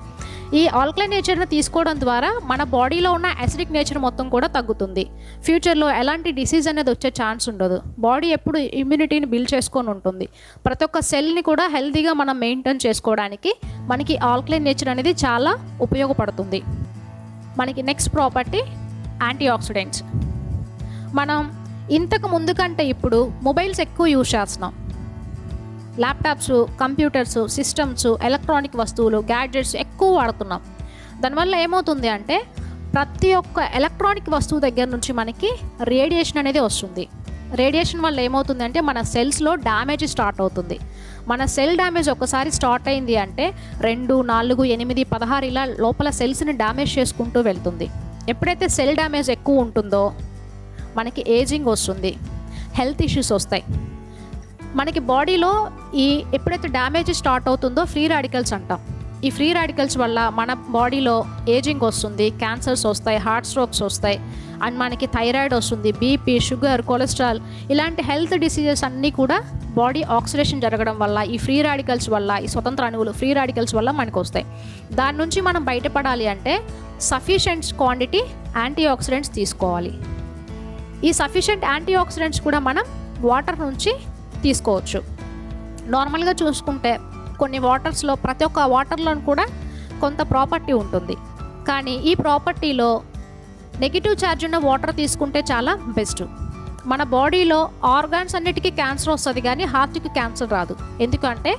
ఈ ఆల్కలైన్ నేచర్ని తీసుకోవడం ద్వారా మన బాడీలో ఉన్న యాసిడిక్ నేచర్ మొత్తం కూడా తగ్గుతుంది. ఫ్యూచర్లో ఎలాంటి డిసీజ్ అనేది వచ్చే ఛాన్స్ ఉండదు. బాడీ ఎప్పుడు ఇమ్యూనిటీని బిల్డ్ చేసుకొని ఉంటుంది. ప్రతి ఒక్క సెల్ని కూడా హెల్తీగా మనం మెయింటైన్ చేసుకోవడానికి మనకి ఆల్కలైన్ నేచర్ అనేది చాలా ఉపయోగపడుతుంది. మనకి నెక్స్ట్ ప్రాపర్టీ యాంటీ ఆక్సిడెంట్స్. మనం ఇంతకు ముందు కంటే ఇప్పుడు మొబైల్స్ ఎక్కువ యూజ్ చేస్తున్నాం. ల్యాప్టాప్స్, కంప్యూటర్స్, సిస్టమ్స్, ఎలక్ట్రానిక్ వస్తువులు, గ్యాడ్జెట్స్ ఎక్కువ వాడుతున్నాం. దానివల్ల ఏమవుతుంది అంటే ప్రతి ఒక్క ఎలక్ట్రానిక్ వస్తువు దగ్గర నుంచి మనకి రేడియేషన్ అనేది వస్తుంది. రేడియేషన్ వల్ల ఏమవుతుంది అంటే మన సెల్స్లో డ్యామేజ్ స్టార్ట్ అవుతుంది. మన సెల్ డ్యామేజ్ ఒకసారి స్టార్ట్ అయింది అంటే 2, 4, 8, 16 ఇలా లోపల సెల్స్ని డ్యామేజ్ చేసుకుంటూ వెళ్తుంది. ఎప్పుడైతే సెల్ డ్యామేజ్ ఎక్కువ ఉంటుందో మనకి ఏజింగ్ వస్తుంది, హెల్త్ ఇష్యూస్ వస్తాయి. మనకి బాడీలో ఎప్పుడైతే డ్యామేజ్ స్టార్ట్ అవుతుందో ఫ్రీ రాడికల్స్ అంటాం. ఈ ఫ్రీ రాడికల్స్ వల్ల మన బాడీలో ఏజింగ్ వస్తుంది, క్యాన్సర్స్ వస్తాయి, హార్ట్ స్ట్రోక్స్ వస్తాయి, అండ్ మనకి థైరాయిడ్ వస్తుంది, బీపీ, షుగర్, కొలెస్ట్రాల్ ఇలాంటి హెల్త్ డిసీజెస్ అన్నీ కూడా బాడీ ఆక్సిడేషన్ జరగడం వల్ల, ఈ ఫ్రీ రాడికల్స్ వల్ల, ఈ స్వతంత్ర అణువులు ఫ్రీ రాడికల్స్ వల్ల మనకు వస్తాయి. దాని నుంచి మనం బయటపడాలి అంటే సఫిషియెంట్ క్వాంటిటీ యాంటీ ఆక్సిడెంట్స్ తీసుకోవాలి. ఈ సఫిషియెంట్ యాంటీ ఆక్సిడెంట్స్ కూడా మనం వాటర్ నుంచి తీసుకోవచ్చు. నార్మల్గా చూసుకుంటే కొన్ని వాటర్స్లో, ప్రతి ఒక్క వాటర్లో కూడా కొంత ప్రాపర్టీ ఉంటుంది. కానీ ఈ ప్రాపర్టీలో నెగిటివ్ ఛార్జ్ ఉన్న వాటర్ తీసుకుంటే చాలా బెస్ట్. మన బాడీలో ఆర్గాన్స్ అన్నిటికీ క్యాన్సర్ వస్తుంది కానీ హార్ట్కి క్యాన్సర్ రాదు. ఎందుకంటే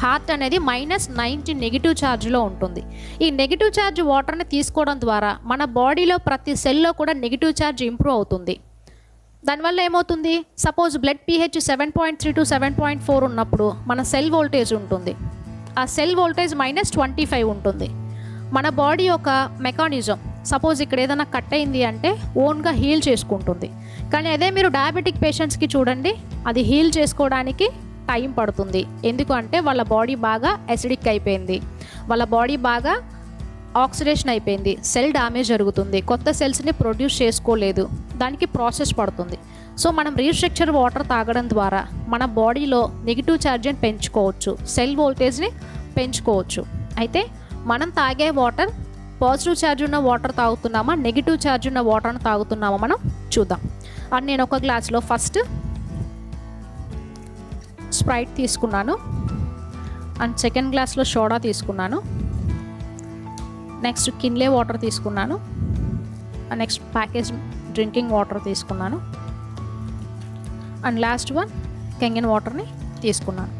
హార్ట్ అనేది -90 నెగిటివ్ ఛార్జ్లో ఉంటుంది. ఈ నెగిటివ్ ఛార్జ్ వాటర్ని తీసుకోవడం ద్వారా మన బాడీలో ప్రతి సెల్లో కూడా నెగిటివ్ ఛార్జ్ ఇంప్రూవ్ అవుతుంది. దానివల్ల ఏమవుతుంది, సపోజ్ బ్లడ్ pH 7.3 to 7.4 ఉన్నప్పుడు మన సెల్ వోల్టేజ్ ఉంటుంది. ఆ సెల్ వోల్టేజ్ -25 ఉంటుంది. మన బాడీ ఒక మెకానిజం, సపోజ్ ఇక్కడ ఏదైనా కట్ అయింది అంటే ఓన్గా హీల్ చేసుకుంటుంది. కానీ అదే మీరు డయాబెటిక్ పేషెంట్స్కి చూడండి, అది హీల్ చేసుకోవడానికి టైం పడుతుంది. ఎందుకంటే వాళ్ళ బాడీ బాగా అసిడిక్ అయిపోయింది, వాళ్ళ బాడీ బాగా ఆక్సిడేషన్ అయిపోయింది, సెల్ డ్యామేజ్ జరుగుతుంది, కొత్త సెల్స్ని ప్రొడ్యూస్ చేసుకోలేదు, దానికి ప్రాసెస్ పడుతుంది. సో మనం రీస్ట్రక్చర్ వాటర్ తాగడం ద్వారా మన బాడీలో నెగిటివ్ ఛార్జ్ని పెంచుకోవచ్చు, సెల్ వోల్టేజ్ని పెంచుకోవచ్చు. అయితే మనం తాగే వాటర్ పాజిటివ్ ఛార్జ్ ఉన్న వాటర్ తాగుతున్నామా, నెగిటివ్ ఛార్జ్ ఉన్న వాటర్ని తాగుతున్నామా మనం చూద్దాం. అండ్ నేను ఒక గ్లాస్లో ఫస్ట్ స్ప్రైట్ తీసుకున్నాను, అండ్ సెకండ్ గ్లాస్లో సోడా తీసుకున్నాను, నెక్స్ట్ కిన్లే వాటర్ తీసుకున్నాను, నెక్స్ట్ ప్యాకేజ్ డ్రింకింగ్ వాటర్ తీసుకున్నాను, అండ్ లాస్ట్ వన్ కెంగన్ వాటర్ని తీసుకున్నాను.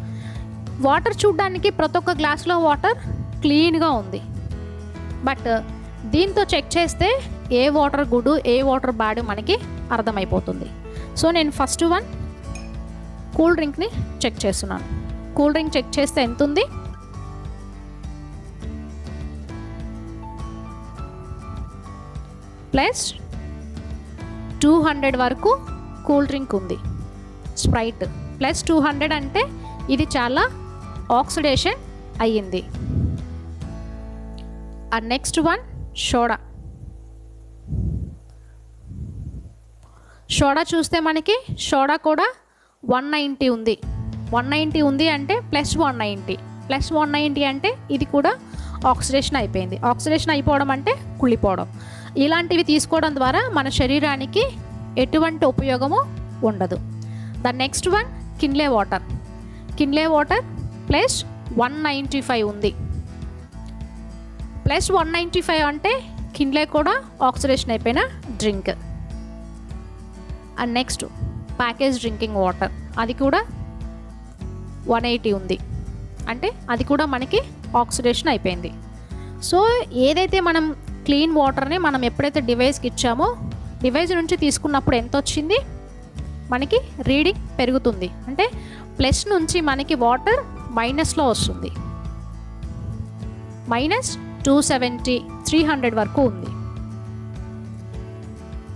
వాటర్ చూడడానికి ప్రతి ఒక్క గ్లాస్లో వాటర్ క్లీన్గా ఉంది. బట్ దీంతో చెక్ చేస్తే ఏ వాటర్ గుడ్, ఏ వాటర్ బ్యాడ్ మనకి అర్థమైపోతుంది. సో నేను ఫస్ట్ వన్ కూల్ డ్రింక్ని చెక్ చేస్తున్నాను. కూల్ డ్రింక్ చెక్ చేస్తే ఎంత ఉంది? ప్లస్ 200 వరకు కూల్ డ్రింక్ ఉంది. స్ప్రైట్ ప్లస్ 200 అంటే ఇది చాలా ఆక్సిడేషన్ అయ్యింది. Next one soda. సోడా చూస్తే మనకి సోడా కూడా 190 ఉంది. 190 ఉంది అంటే ప్లస్ 190 అంటే ఇది కూడా ఆక్సిడేషన్ అయిపోయింది. ఆక్సిడేషన్ అయిపోవడం అంటే కుళ్ళిపోవడం. ఇలాంటివి తీసుకోవడం ద్వారా మన శరీరానికి ఎటువంటి ఉపయోగము ఉండదు. The next one Kinley water. Kinley water plus 195 ఉంది. ప్లస్ 195 అంటే కిన్లే కూడా ఆక్సిడేషన్ అయిపోయిన drink. And next package drinking water, అది కూడా 180 ఉంది. అంటే అది కూడా మనకి ఆక్సిడేషన్ అయిపోయింది. సో ఏదైతే మనం క్లీన్ వాటర్ని మనం ఎప్పుడైతే డివైస్కి ఇచ్చామో, డివైస్ నుంచి తీసుకున్నప్పుడు ఎంత వచ్చింది మనకి రీడింగ్ పెరుగుతుంది. అంటే ప్లస్ నుంచి మనకి వాటర్ మైనస్లో వస్తుంది. -270, 300 వరకు ఉంది.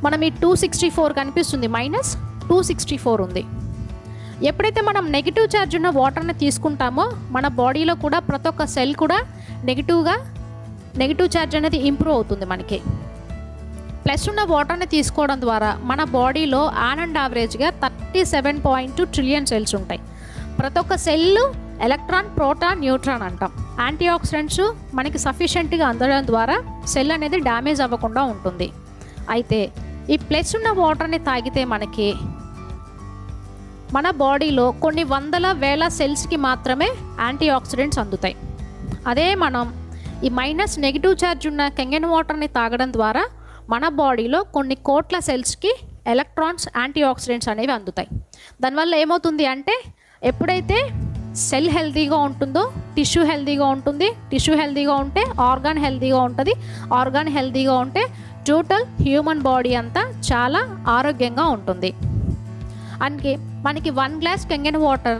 మనం ఈ 264 కనిపిస్తుంది, -264 ఉంది. ఎప్పుడైతే మనం నెగిటివ్ ఛార్జ్ ఉన్న వాటర్ని తీసుకుంటామో మన బాడీలో కూడా ప్రతి ఒక్క సెల్ కూడా నెగిటివ్ ఛార్జ్ అనేది ఇంప్రూవ్ అవుతుంది. మనకి ప్లస్ ఉన్న వాటర్ని తీసుకోవడం ద్వారా మన బాడీలో ఆన్ యావరేజ్గా 37.2 ట్రిలియన్ సెల్స్ ఉంటాయి. ప్రతి ఒక్క సెల్లు ఎలక్ట్రాన్, ప్రోటాన్, న్యూట్రాన్ అంటాం. యాంటీ ఆక్సిడెంట్స్ మనకి సఫిషియెంట్గా అందడం ద్వారా సెల్ అనేది డ్యామేజ్ అవ్వకుండా ఉంటుంది. అయితే ఈ ప్లస్ ఉన్న వాటర్ని తాగితే మనకి మన బాడీలో కొన్ని వందల వేల సెల్స్కి మాత్రమే యాంటీ ఆక్సిడెంట్స్ అందుతాయి. అదే మనం ఈ నెగిటివ్ ఛార్జ్ ఉన్న కెంగన్ వాటర్ని తాగడం ద్వారా మన బాడీలో కొన్ని కోట్ల సెల్స్కి ఎలక్ట్రాన్స్, యాంటీ ఆక్సిడెంట్స్ అనేవి అందుతాయి. దానివల్ల ఏమవుతుంది అంటే ఎప్పుడైతే సెల్ హెల్తీగా ఉంటుందో టిష్యూ హెల్తీగా ఉంటుంది. టిష్యూ హెల్తీగా ఉంటే ఆర్గాన్ హెల్తీగా ఉంటుంది. ఆర్గాన్ హెల్తీగా ఉంటే టోటల్ హ్యూమన్ బాడీ అంతా చాలా ఆరోగ్యంగా ఉంటుంది. అందుకే మనకి 1 గ్లాస్ కెంగన్ వాటర్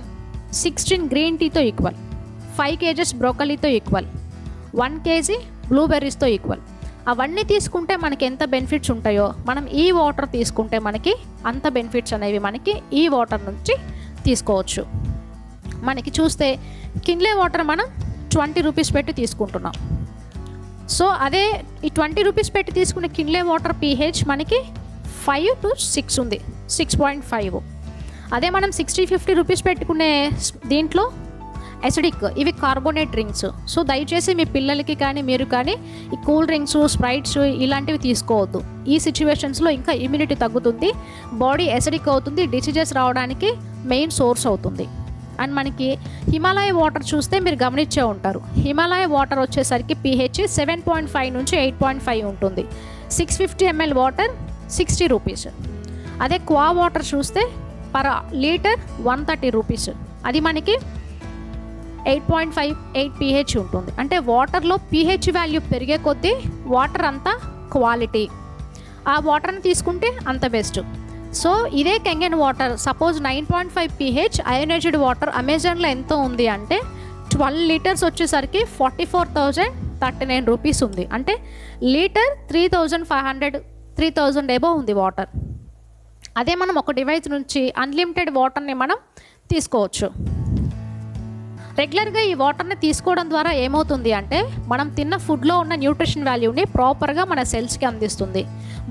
16 గ్రీన్ టీతో ఈక్వల్, 5 kgs బ్రోకలీతో ఈక్వల్, 1 kg బ్లూబెర్రీస్తో ఈక్వల్. అవన్నీ తీసుకుంటే మనకి ఎంత బెనిఫిట్స్ ఉంటాయో మనం ఈ వాటర్ తీసుకుంటే మనకి అంత బెనిఫిట్స్ అనేవి మనకి ఈ వాటర్ నుంచి తీసుకోవచ్చు. మనకి చూస్తే కిన్లే వాటర్ మనం 20 రూపీస్ పెట్టి తీసుకుంటున్నాం. సో అదే ఈ 20 రూపీస్ పెట్టి తీసుకునే కిన్లే వాటర్ pH మనకి 5 to 6 ఉంది, 6.5. అదే మనం 60-50 రూపీస్ పెట్టుకునే దీంట్లో ఎసిడిక్, ఇవి కార్బోనేట్ డ్రింక్స్. సో దయచేసి మీ పిల్లలకి కానీ మీరు కానీ ఈ కూల్ డ్రింక్స్, స్ప్రైట్స్ ఇలాంటివి తీసుకోవద్దు. ఈ సిచ్యువేషన్స్లో ఇంకా ఇమ్యూనిటీ తగ్గుతుంది, బాడీ ఎసిడిక్ అవుతుంది, డిసీజెస్ రావడానికి మెయిన్ సోర్స్ అవుతుంది. అండ్ మనకి హిమాలయ వాటర్ చూస్తే మీరు గమనించే ఉంటారు. హిమాలయ వాటర్ వచ్చేసరికి pH 7.5 నుంచి 8.5 ఉంటుంది. 650 ml వాటర్ 60 రూపీస్. అదే క్వా వాటర్ చూస్తే పర్ లీటర్ 130 రూపీస్. అది మనకి 8.58 pH ఉంటుంది. అంటే వాటర్లో pH వాల్యూ పెరిగే కొద్దీ వాటర్ అంతా క్వాలిటీ, ఆ వాటర్ని తీసుకుంటే అంత బెస్ట్. సో ఇదే కెంగన్ water suppose 9.5 pH ionised water అమెజాన్లో ఎంతో ఉంది అంటే 12 లీటర్స్ వచ్చేసరికి 44,039 రూపీస్ ఉంది. అంటే లీటర్ 3,500, 3,000 ఎబో ఉంది వాటర్. అదే మనం ఒక డివైస్ నుంచి అన్లిమిటెడ్ వాటర్ని మనం తీసుకోవచ్చు. రెగ్యులర్గా ఈ వాటర్ని తీసుకోవడం ద్వారా ఏమవుతుంది అంటే మనం తిన్న ఫుడ్లో ఉన్న న్యూట్రిషన్ వాల్యూని ప్రాపర్గా మన సెల్స్కి అందిస్తుంది.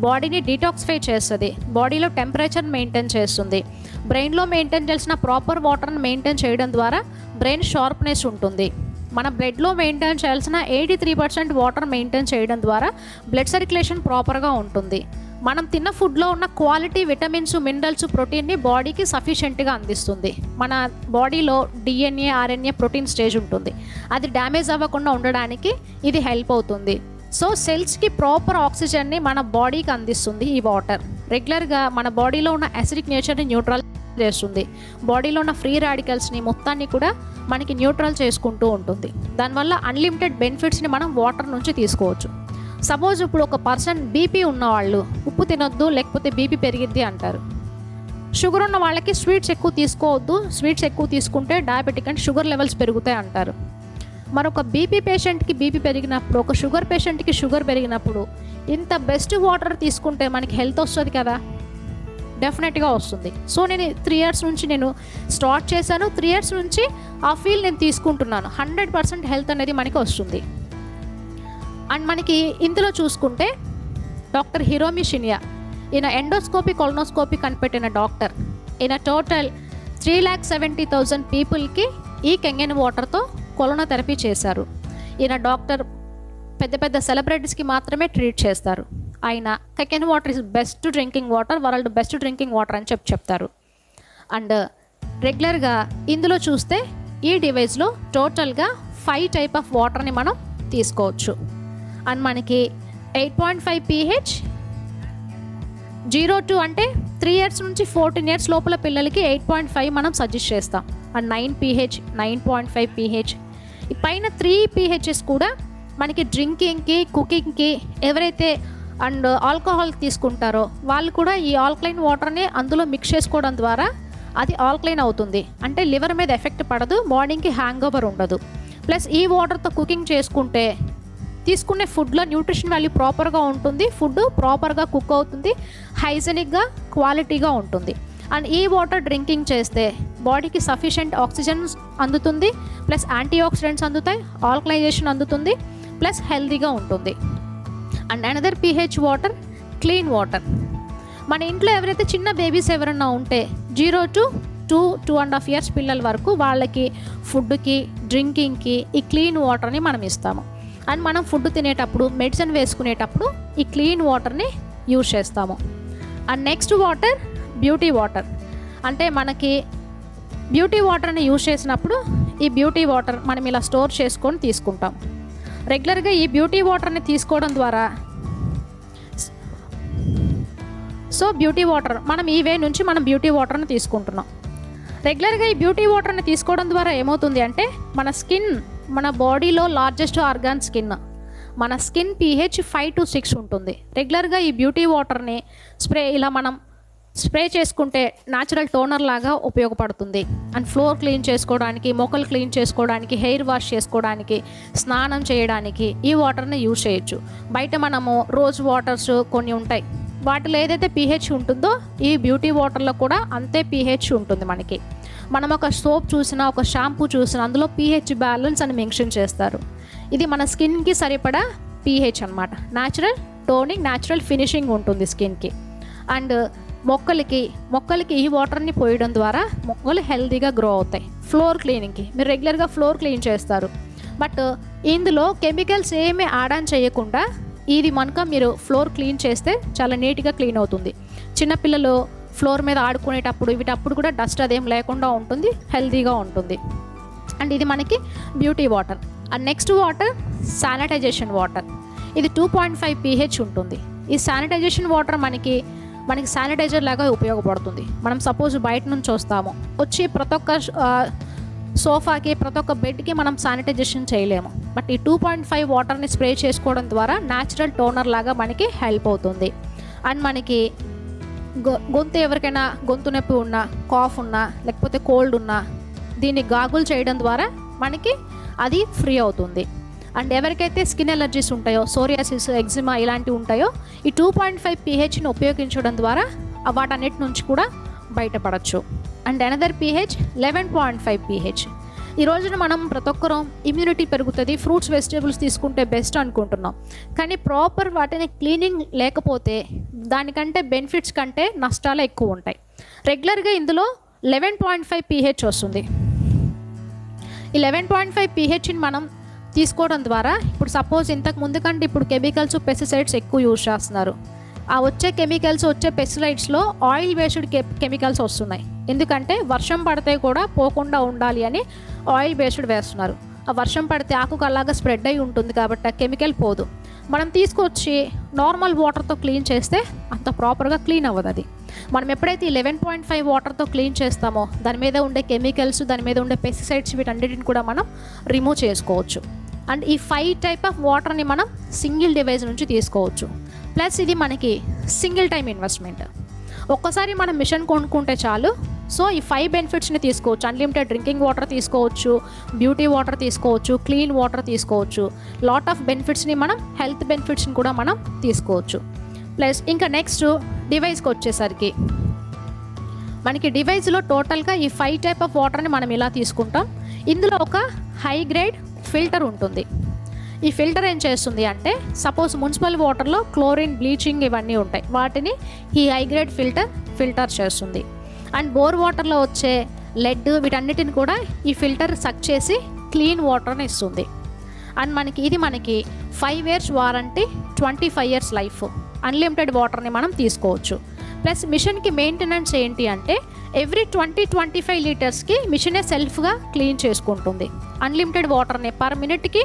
బాడీని డీటాక్సిఫై చేస్తుంది, బాడీలో టెంపరేచర్ మెయింటైన్ చేస్తుంది. బ్రెయిన్లో మెయింటైన్ చేసిన ప్రాపర్ వాటర్ని మెయింటైన్ చేయడం ద్వారా బ్రెయిన్ షార్ప్నెస్ ఉంటుంది. మన బ్లడ్లో మెయింటైన్ చేయాల్సిన 83% వాటర్ మెయింటైన్ చేయడం ద్వారా బ్లడ్ సర్క్యులేషన్ ప్రాపర్గా ఉంటుంది. మనం తిన్న ఫుడ్లో ఉన్న క్వాలిటీ విటమిన్స్, మినరల్స్, ప్రోటీన్ని బాడీకి సఫిషియెంట్గా అందిస్తుంది. మన బాడీలో DNA, RNA, ప్రోటీన్ స్టేజ్ ఉంటుంది. అది డ్యామేజ్ అవ్వకుండా ఉండడానికి ఇది హెల్ప్ అవుతుంది. సో సెల్స్కి ప్రాపర్ ఆక్సిజన్ని మన బాడీకి అందిస్తుంది ఈ వాటర్. రెగ్యులర్గా మన బాడీలో ఉన్న యాసిడిక్ నేచర్ని న్యూట్రల్ చేస్తుంది. బాడీలో ఉన్న ఫ్రీ రాడికల్స్ని మొత్తాన్ని కూడా మనకి న్యూట్రల్ చేసుకుంటూ ఉంటుంది. దానివల్ల అన్లిమిటెడ్ బెనిఫిట్స్ని మనం వాటర్ నుంచి తీసుకోవచ్చు. సపోజ్ ఇప్పుడు ఒక పర్సన్ బీపీ ఉన్నవాళ్ళు ఉప్పు తినొద్దు లేకపోతే బీపీ పెరిగిద్ది అంటారు. షుగర్ ఉన్న వాళ్ళకి స్వీట్స్ ఎక్కువ తీసుకోవద్దు, స్వీట్స్ ఎక్కువ తీసుకుంటే డయాబెటిక్ అండ్ షుగర్ లెవెల్స్ పెరుగుతాయి అంటారు. మరొక బీపీ పేషెంట్కి బీపీ పెరిగినప్పుడు, ఒక షుగర్ పేషెంట్కి షుగర్ పెరిగినప్పుడు ఇంత బెస్ట్ వాటర్ తీసుకుంటే మనకి హెల్త్ వస్తుంది కదా, డెఫినెట్గా వస్తుంది. సో నేను 3 years నుంచి నేను స్టార్ట్ చేశాను. 3 years నుంచి ఆ ఫీల్ నేను తీసుకుంటున్నాను. 100% హెల్త్ అనేది మనకి వస్తుంది. అండ్ మనకి ఇందులో చూసుకుంటే డాక్టర్ హిరోమి షినియా, ఈయన ఎండోస్కోపీ కొలనోస్కోపీ కనిపెట్టిన డాక్టర్. ఈయన టోటల్ 3,70,000 పీపుల్కి ఈ కెంగెన్ వాటర్తో కొలనోథెరపీ చేశారు. ఈయన డాక్టర్ పెద్ద పెద్ద సెలబ్రిటీస్కి మాత్రమే ట్రీట్ చేస్తారు. ఆయన Kangen water is best drinking water, world best drinking water అని చెప్తారు. అండ్ రెగ్యులర్గా ఇందులో చూస్తే ఈ డివైస్లో టోటల్గా 5 టైప్ ఆఫ్ వాటర్ని మనం తీసుకోవచ్చు. అండ్ మనకి 8.5 pH 0 to అంటే 3 years నుంచి 14 years లోపల పిల్లలకి 8.5 మనం సజెస్ట్ చేస్తాం. అండ్ 9 pH 9.5 pH ఈ పైన 3 pHs కూడా మనకి డ్రింకింగ్కి, కుకింగ్కి, ఎవరైతే అండ్ ఆల్కహాల్ తీసుకుంటారో వాళ్ళు కూడా ఈ ఆల్కలైన్ వాటర్ని అందులో మిక్స్ చేసుకోవడం ద్వారా అది ఆల్కలైన్ అవుతుంది. అంటే లివర్ మీద ఎఫెక్ట్ పడదు, మార్నింగ్కి హ్యాంగ్ ఓవర్ ఉండదు. ప్లస్ ఈ వాటర్తో కుకింగ్ చేసుకుంటే తీసుకునే ఫుడ్లో న్యూట్రిషన్ వాల్యూ ప్రాపర్గా ఉంటుంది, ఫుడ్ ప్రాపర్గా కుక్ అవుతుంది, హైజెనిక్గా, క్వాలిటీగా ఉంటుంది. అండ్ ఈ వాటర్ డ్రింకింగ్ చేస్తే బాడీకి సఫిషియెంట్ ఆక్సిజన్ అందుతుంది, ప్లస్ యాంటీ ఆక్సిడెంట్స్ అందుతాయి, ఆల్కలైజేషన్ అందుతుంది, ప్లస్ హెల్తీగా ఉంటుంది. And another pH water clean water. మన ఇంట్లో ఎవరైతే చిన్న బేబీస్ ఎవరన్నా ఉంటే 0 to 2.5 years పిల్లల వరకు వాళ్ళకి ఫుడ్కి, డ్రింకింగ్కి ఈ క్లీన్ వాటర్ని మనం ఇస్తాము. అండ్ మనం ఫుడ్ తినేటప్పుడు, మెడిసిన్ వేసుకునేటప్పుడు ఈ క్లీన్ వాటర్ని యూజ్ చేస్తాము. And next water beauty water. అంటే మనకి బ్యూటీ వాటర్ని యూజ్ చేసినప్పుడు ఈ బ్యూటీ వాటర్ మనం ఇలా స్టోర్ చేసుకొని తీసుకుంటాం. రెగ్యులర్గా ఈ బ్యూటీ వాటర్ని తీసుకోవడం ద్వారా బ్యూటీ వాటర్ మనం ఈ వే నుంచి మనం బ్యూటీ వాటర్ని తీసుకుంటున్నాం. రెగ్యులర్గా ఈ బ్యూటీ వాటర్ని తీసుకోవడం ద్వారా ఏమవుతుంది అంటే మన స్కిన్, మన బాడీలో లార్జెస్ట్ ఆర్గాన్ స్కిన్, మన స్కిన్ pH 5 to 6 ఉంటుంది. రెగ్యులర్గా ఈ బ్యూటీ వాటర్ని ఇలా మనం స్ప్రే చేసుకుంటే న్యాచురల్ టోనర్ లాగా ఉపయోగపడుతుంది. అండ్ ఫ్లోర్ క్లీన్ చేసుకోవడానికి, మొక్కలు క్లీన్ చేసుకోవడానికి, హెయిర్ వాష్ చేసుకోవడానికి, స్నానం చేయడానికి ఈ వాటర్ని యూజ్ చేయొచ్చు. బయట మనము రోజ్ వాటర్స్ కొన్ని ఉంటాయి, వాటిలో ఏదైతే pH ఉంటుందో ఈ బ్యూటీ వాటర్లో కూడా అంతే pH ఉంటుంది. మనం ఒక సోప్ చూసినా, ఒక షాంపూ చూసినా అందులో pH బ్యాలెన్స్ అని మెన్షన్ చేస్తారు. ఇది మన స్కిన్కి సరిపడా pH అనమాట. న్యాచురల్ టోనింగ్, న్యాచురల్ ఫినిషింగ్ ఉంటుంది స్కిన్కి. అండ్ మొక్కలకి ఈ వాటర్ని పోయడం ద్వారా మొక్కలు హెల్తీగా గ్రో అవుతాయి. ఫ్లోర్ క్లీనింగ్కి మీరు రెగ్యులర్గా ఫ్లోర్ క్లీన్ చేస్తారు, బట్ ఇందులో కెమికల్స్ ఏమీ యాడ్ ఆన్ చేయకుండా ఇది మీరు ఫ్లోర్ క్లీన్ చేస్తే చాలా నీట్గా క్లీన్ అవుతుంది. చిన్నపిల్లలు ఫ్లోర్ మీద ఆడుకునేటప్పుడు వీటప్పుడు కూడా డస్ట్ అదేం లేకుండా ఉంటుంది, హెల్తీగా ఉంటుంది. అండ్ ఇది మనకి beauty water. And next water sanitisation water. ఇది 2.5 pH ఉంటుంది. ఈ శానిటైజేషన్ వాటర్ మనకి శానిటైజర్ లాగా ఉపయోగపడుతుంది. మనం సపోజ్ బయట నుంచి వచ్చి ప్రతి ఒక్క సోఫాకి, ప్రతి ఒక్క బెడ్కి మనం శానిటైజేషన్ చేయలేము. బట్ ఈ 2.5 వాటర్ని స్ప్రే చేసుకోవడం ద్వారా న్యాచురల్ టోనర్ లాగా మనకి హెల్ప్ అవుతుంది. అండ్ మనకి గొంతు ఎవరికైనా గొంతు నొప్పి ఉన్నా, కాఫ్ ఉన్నా, లేకపోతే కోల్డ్ ఉన్నా దీన్ని గాగుల్ చేయడం ద్వారా మనకి అది ఫ్రీ అవుతుంది. అండ్ ఎవరికైతే స్కిన్ ఎలర్జీస్ ఉంటాయో, సోరియాసిస్, ఎగ్జిమా ఇలాంటివి ఉంటాయో ఈ 2.5 pHని ఉపయోగించడం ద్వారా వాటన్నిటి నుంచి కూడా బయటపడచ్చు. And another pH 11.5 pH. ఈ రోజున మనం ప్రతి ఒక్కరూ ఇమ్యూనిటీ పెరుగుతుంది, ఫ్రూట్స్, వెజిటేబుల్స్ తీసుకుంటే బెస్ట్ అనుకుంటున్నాం. కానీ ప్రాపర్ వాటిని క్లీనింగ్ లేకపోతే దానికంటే బెనిఫిట్స్ కంటే నష్టాలే ఎక్కువ ఉంటాయి. రెగ్యులర్గా ఇందులో 11.5 pH వస్తుంది. ఈ 11.5 pHని మనం తీసుకోవడం ద్వారా ఇప్పుడు సపోజ్ ఇంతకు ముందు కంటే ఇప్పుడు కెమికల్స్, పెస్టిసైడ్స్ ఎక్కువ యూజ్ చేస్తున్నారు. ఆ వచ్చే కెమికల్స్, వచ్చే పెస్టిసైడ్స్లో ఆయిల్ బేస్డ్ కెమికల్స్ వస్తున్నాయి. ఎందుకంటే వర్షం పడితే కూడా పోకుండా ఉండాలి అని ఆయిల్ బేస్డ్ వేస్తున్నారు. ఆ వర్షం పడితే ఆకుకు అలాగా స్ప్రెడ్ అయి ఉంటుంది కాబట్టి ఆ కెమికల్ పోదు. మనం తీసుకొచ్చి నార్మల్ వాటర్తో క్లీన్ చేస్తే అంత ప్రాపర్గా క్లీన్ అవ్వదు. అది మనం ఎప్పుడైతే 11.5 వాటర్తో క్లీన్ చేస్తామో దాని మీద ఉండే కెమికల్స్, దాని మీద ఉండే పెస్టిసైడ్స్ వీటన్నిటిని కూడా మనం రిమూవ్ చేసుకోవచ్చు. అండ్ ఈ 5 టైప్ ఆఫ్ వాటర్ని మనం సింగిల్ డివైస్ నుంచి తీసుకోవచ్చు. ప్లస్ ఇది మనకి సింగిల్ టైం ఇన్వెస్ట్మెంట్. ఒక్కసారి మనం మిషన్ కొనుక్కుంటే చాలు. సో ఈ 5 బెనిఫిట్స్ని తీసుకోవచ్చు. అన్లిమిటెడ్ డ్రింకింగ్ వాటర్ తీసుకోవచ్చు, బ్యూటీ వాటర్ తీసుకోవచ్చు, క్లీన్ వాటర్ తీసుకోవచ్చు. లాట్ ఆఫ్ బెనిఫిట్స్ని మనం హెల్త్ బెనిఫిట్స్ని కూడా మనం తీసుకోవచ్చు. ప్లస్ ఇంకా నెక్స్ట్ డివైస్కి వచ్చేసరికి మనకి డివైస్లో టోటల్గా ఈ 5 టైప్ ఆఫ్ వాటర్ని మనం ఇలా తీసుకుంటాం. ఇందులో ఒక హై గ్రేడ్ ఫిల్టర్ ఉంటుంది. ఈ ఫిల్టర్ ఏం చేస్తుంది అంటే సపోజ్ మున్సిపల్ వాటర్లో క్లోరిన్, బ్లీచింగ్ ఇవన్నీ ఉంటాయి, వాటిని ఈ హై గ్రేడ్ ఫిల్టర్ చేస్తుంది. అండ్ బోర్ వాటర్లో వచ్చే లెడ్ వీటన్నిటిని కూడా ఈ ఫిల్టర్ సక్ చేసి క్లీన్ వాటర్ని ఇస్తుంది. అండ్ ఇది మనకి 5 years warranty, 25 years life, unlimited వాటర్ని మనం తీసుకోవచ్చు. ప్లస్ మిషన్కి మెయింటెనెన్స్ ఏంటి అంటే ఎవ్రీ 20-25 లీటర్స్కి మిషనే సెల్ఫ్గా క్లీన్ చేసుకుంటుంది. అన్లిమిటెడ్ వాటర్ని పర్ మినిట్కి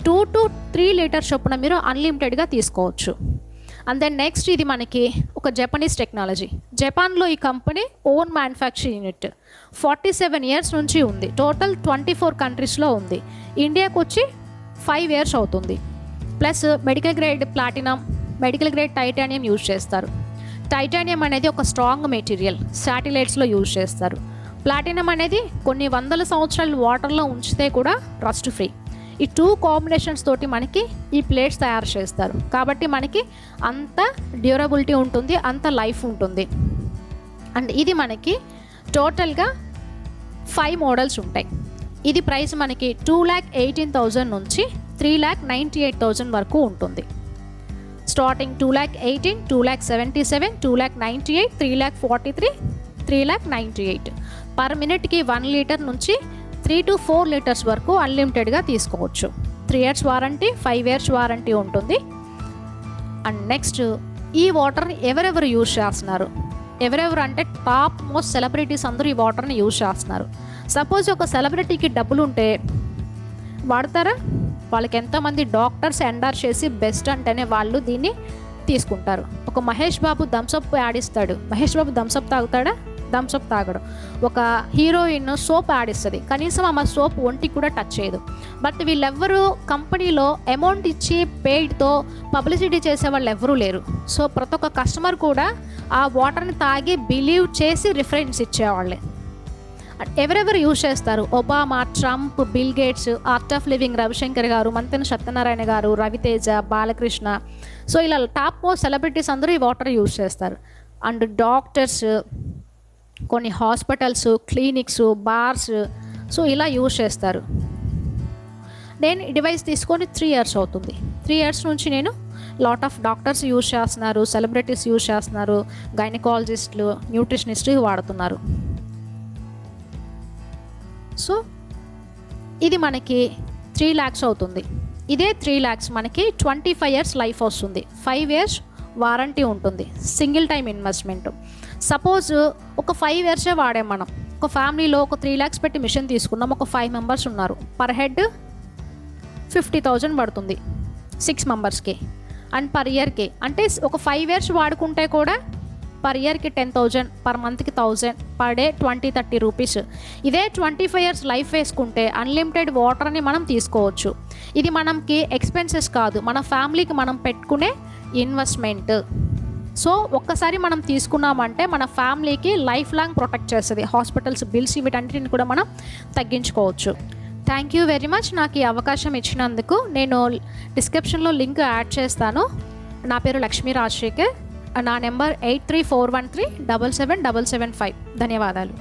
2 to 3 లీటర్స్ చొప్పున మీరు అన్లిమిటెడ్గా తీసుకోవచ్చు. అండ్ దెన్ నెక్స్ట్ ఇది మనకి ఒక జపనీస్ టెక్నాలజీ. జపాన్లో ఈ company own manufacturing unit 47 years నుంచి ఉంది. టోటల్ 24 కంట్రీస్లో ఉంది. ఇండియాకు వచ్చి 5 years అవుతుంది. Plus medical grade platinum, medical grade titanium use చేస్తారు. టైటానియం అనేది ఒక స్ట్రాంగ్ మెటీరియల్, శాటిలైట్స్లో యూజ్ చేస్తారు. ప్లాటినం అనేది కొన్ని వందల సంవత్సరాలు వాటర్లో ఉంచితే కూడా రస్ట్ ఫ్రీ. ఈ 2 కాంబినేషన్స్ తోటి మనకి ఈ ప్లేట్స్ తయారు చేస్తారు. కాబట్టి మనకి అంత డ్యూరబిలిటీ ఉంటుంది, అంత లైఫ్ ఉంటుంది. అండ్ ఇది మనకి టోటల్గా 5 మోడల్స్ ఉంటాయి. ఇది ప్రైస్ మనకి 2,18,000 నుంచి 3,98,000 వరకు ఉంటుంది. స్టార్టింగ్ 2,18,000, 2,77,000, 2,98,000, 3,43,000, 3,98,000. పర్ మినిట్కి 1 లీటర్ నుంచి 3 to 4 లీటర్స్ వరకు అన్లిమిటెడ్గా తీసుకోవచ్చు. 3 years వారంటీ, 5 years వారంటీ ఉంటుంది. అండ్ నెక్స్ట్ ఈ వాటర్ని ఎవరెవరు యూజ్ చేస్తున్నారు? ఎవరెవరు అంటే టాప్ మోస్ట్ సెలబ్రిటీస్ అందరూ ఈ వాటర్ని యూజ్ చేస్తున్నారు. సపోజ్ ఒక సెలబ్రిటీకి డబ్బులు ఉంటే వాడతారా? వాళ్ళకి ఎంతోమంది డాక్టర్స్ ఎండార్ చేసి బెస్ట్ అంటేనే వాళ్ళు దీన్ని తీసుకుంటారు. ఒక మహేష్ బాబు థమ్స్అప్ యాడ్ ఇస్తాడు. మహేష్ బాబు థమ్స్అప్ తాగుతాడా? థమ్స్అప్ తాగడు. ఒక హీరోయిన్ సోప్ యాడ్ ఇస్తుంది, కనీసం ఆమె సోప్ ఒంటికి కూడా టచ్ చేయదు. బట్ వీళ్ళెవ్వరూ కంపెనీలో అమౌంట్ ఇచ్చి పెయిడ్తో పబ్లిసిటీ చేసే వాళ్ళు ఎవరూ లేరు. సో ప్రతి ఒక్క కస్టమర్ కూడా ఆ వాటర్ని తాగి బిలీవ్ చేసి రిఫరెన్స్ ఇచ్చేవాళ్ళే. ఎవరెవరు యూజ్ చేస్తారు? Obama, Trump, bill gates, art of living Ravishankar గారు, మంతెన సత్యనారాయణ గారు, రవితేజ, బాలకృష్ణ. సో ఇలా టాప్ మోస్ట్ సెలబ్రిటీస్ అందరూ ఈ వాటర్ యూజ్ చేస్తారు. అండ్ డాక్టర్స్, కొన్ని హాస్పిటల్స్, క్లినిక్స్, బార్స్, సో ఇలా యూజ్ చేస్తారు. నేను ఈ డివైస్ తీసుకొని 3 years అవుతుంది. 3 years నుంచి నేను లాట్ ఆఫ్ డాక్టర్స్ యూజ్ చేస్తున్నారు, సెలబ్రిటీస్ యూజ్ చేస్తున్నారు, గైనకాలజిస్టులు, న్యూట్రిషనిస్టులు వాడుతున్నారు. సో ఇది మనకి 3 lakhs అవుతుంది. ఇదే 3 lakhs మనకి 25 years లైఫ్ వస్తుంది. 5 years వారంటీ ఉంటుంది. Single time investment. సపోజ్ ఒక 5 years వాడాం మనం. ఒక ఫ్యామిలీలో ఒక 3 lakhs పెట్టి మిషన్ తీసుకున్నాం. ఒక 5 members ఉన్నారు. పర్ హెడ్ 50,000 పడుతుంది 6 members. అండ్ పర్ ఇయర్కి అంటే ఒక 5 years వాడుకుంటే కూడా పర్ ఇయర్కి 10,000, పర్ మంత్కి 1,000, పర్ డే 20-30 రూపీస్. ఇదే 25 years లైఫ్ వేసుకుంటే అన్లిమిటెడ్ వాటర్ని మనం తీసుకోవచ్చు. ఇది మనకి ఎక్స్పెన్సెస్ కాదు, మన ఫ్యామిలీకి మనం పెట్టుకునే ఇన్వెస్ట్మెంట్. సో ఒక్కసారి మనం తీసుకున్నామంటే మన ఫ్యామిలీకి లైఫ్ లాంగ్ ప్రొటెక్ట్ చేస్తుంది. హాస్పిటల్స్ బిల్స్ వీటన్నిటిని కూడా మనం తగ్గించుకోవచ్చు. థ్యాంక్ యూ వెరీ మచ్ నాకు ఈ అవకాశం ఇచ్చినందుకు. నేను డిస్క్రిప్షన్లో లింక్ యాడ్ చేస్తాను. నా పేరు లక్ష్మీ రాజశేఖర్. నా నెంబర్ 8341377775. ధన్యవాదాలు.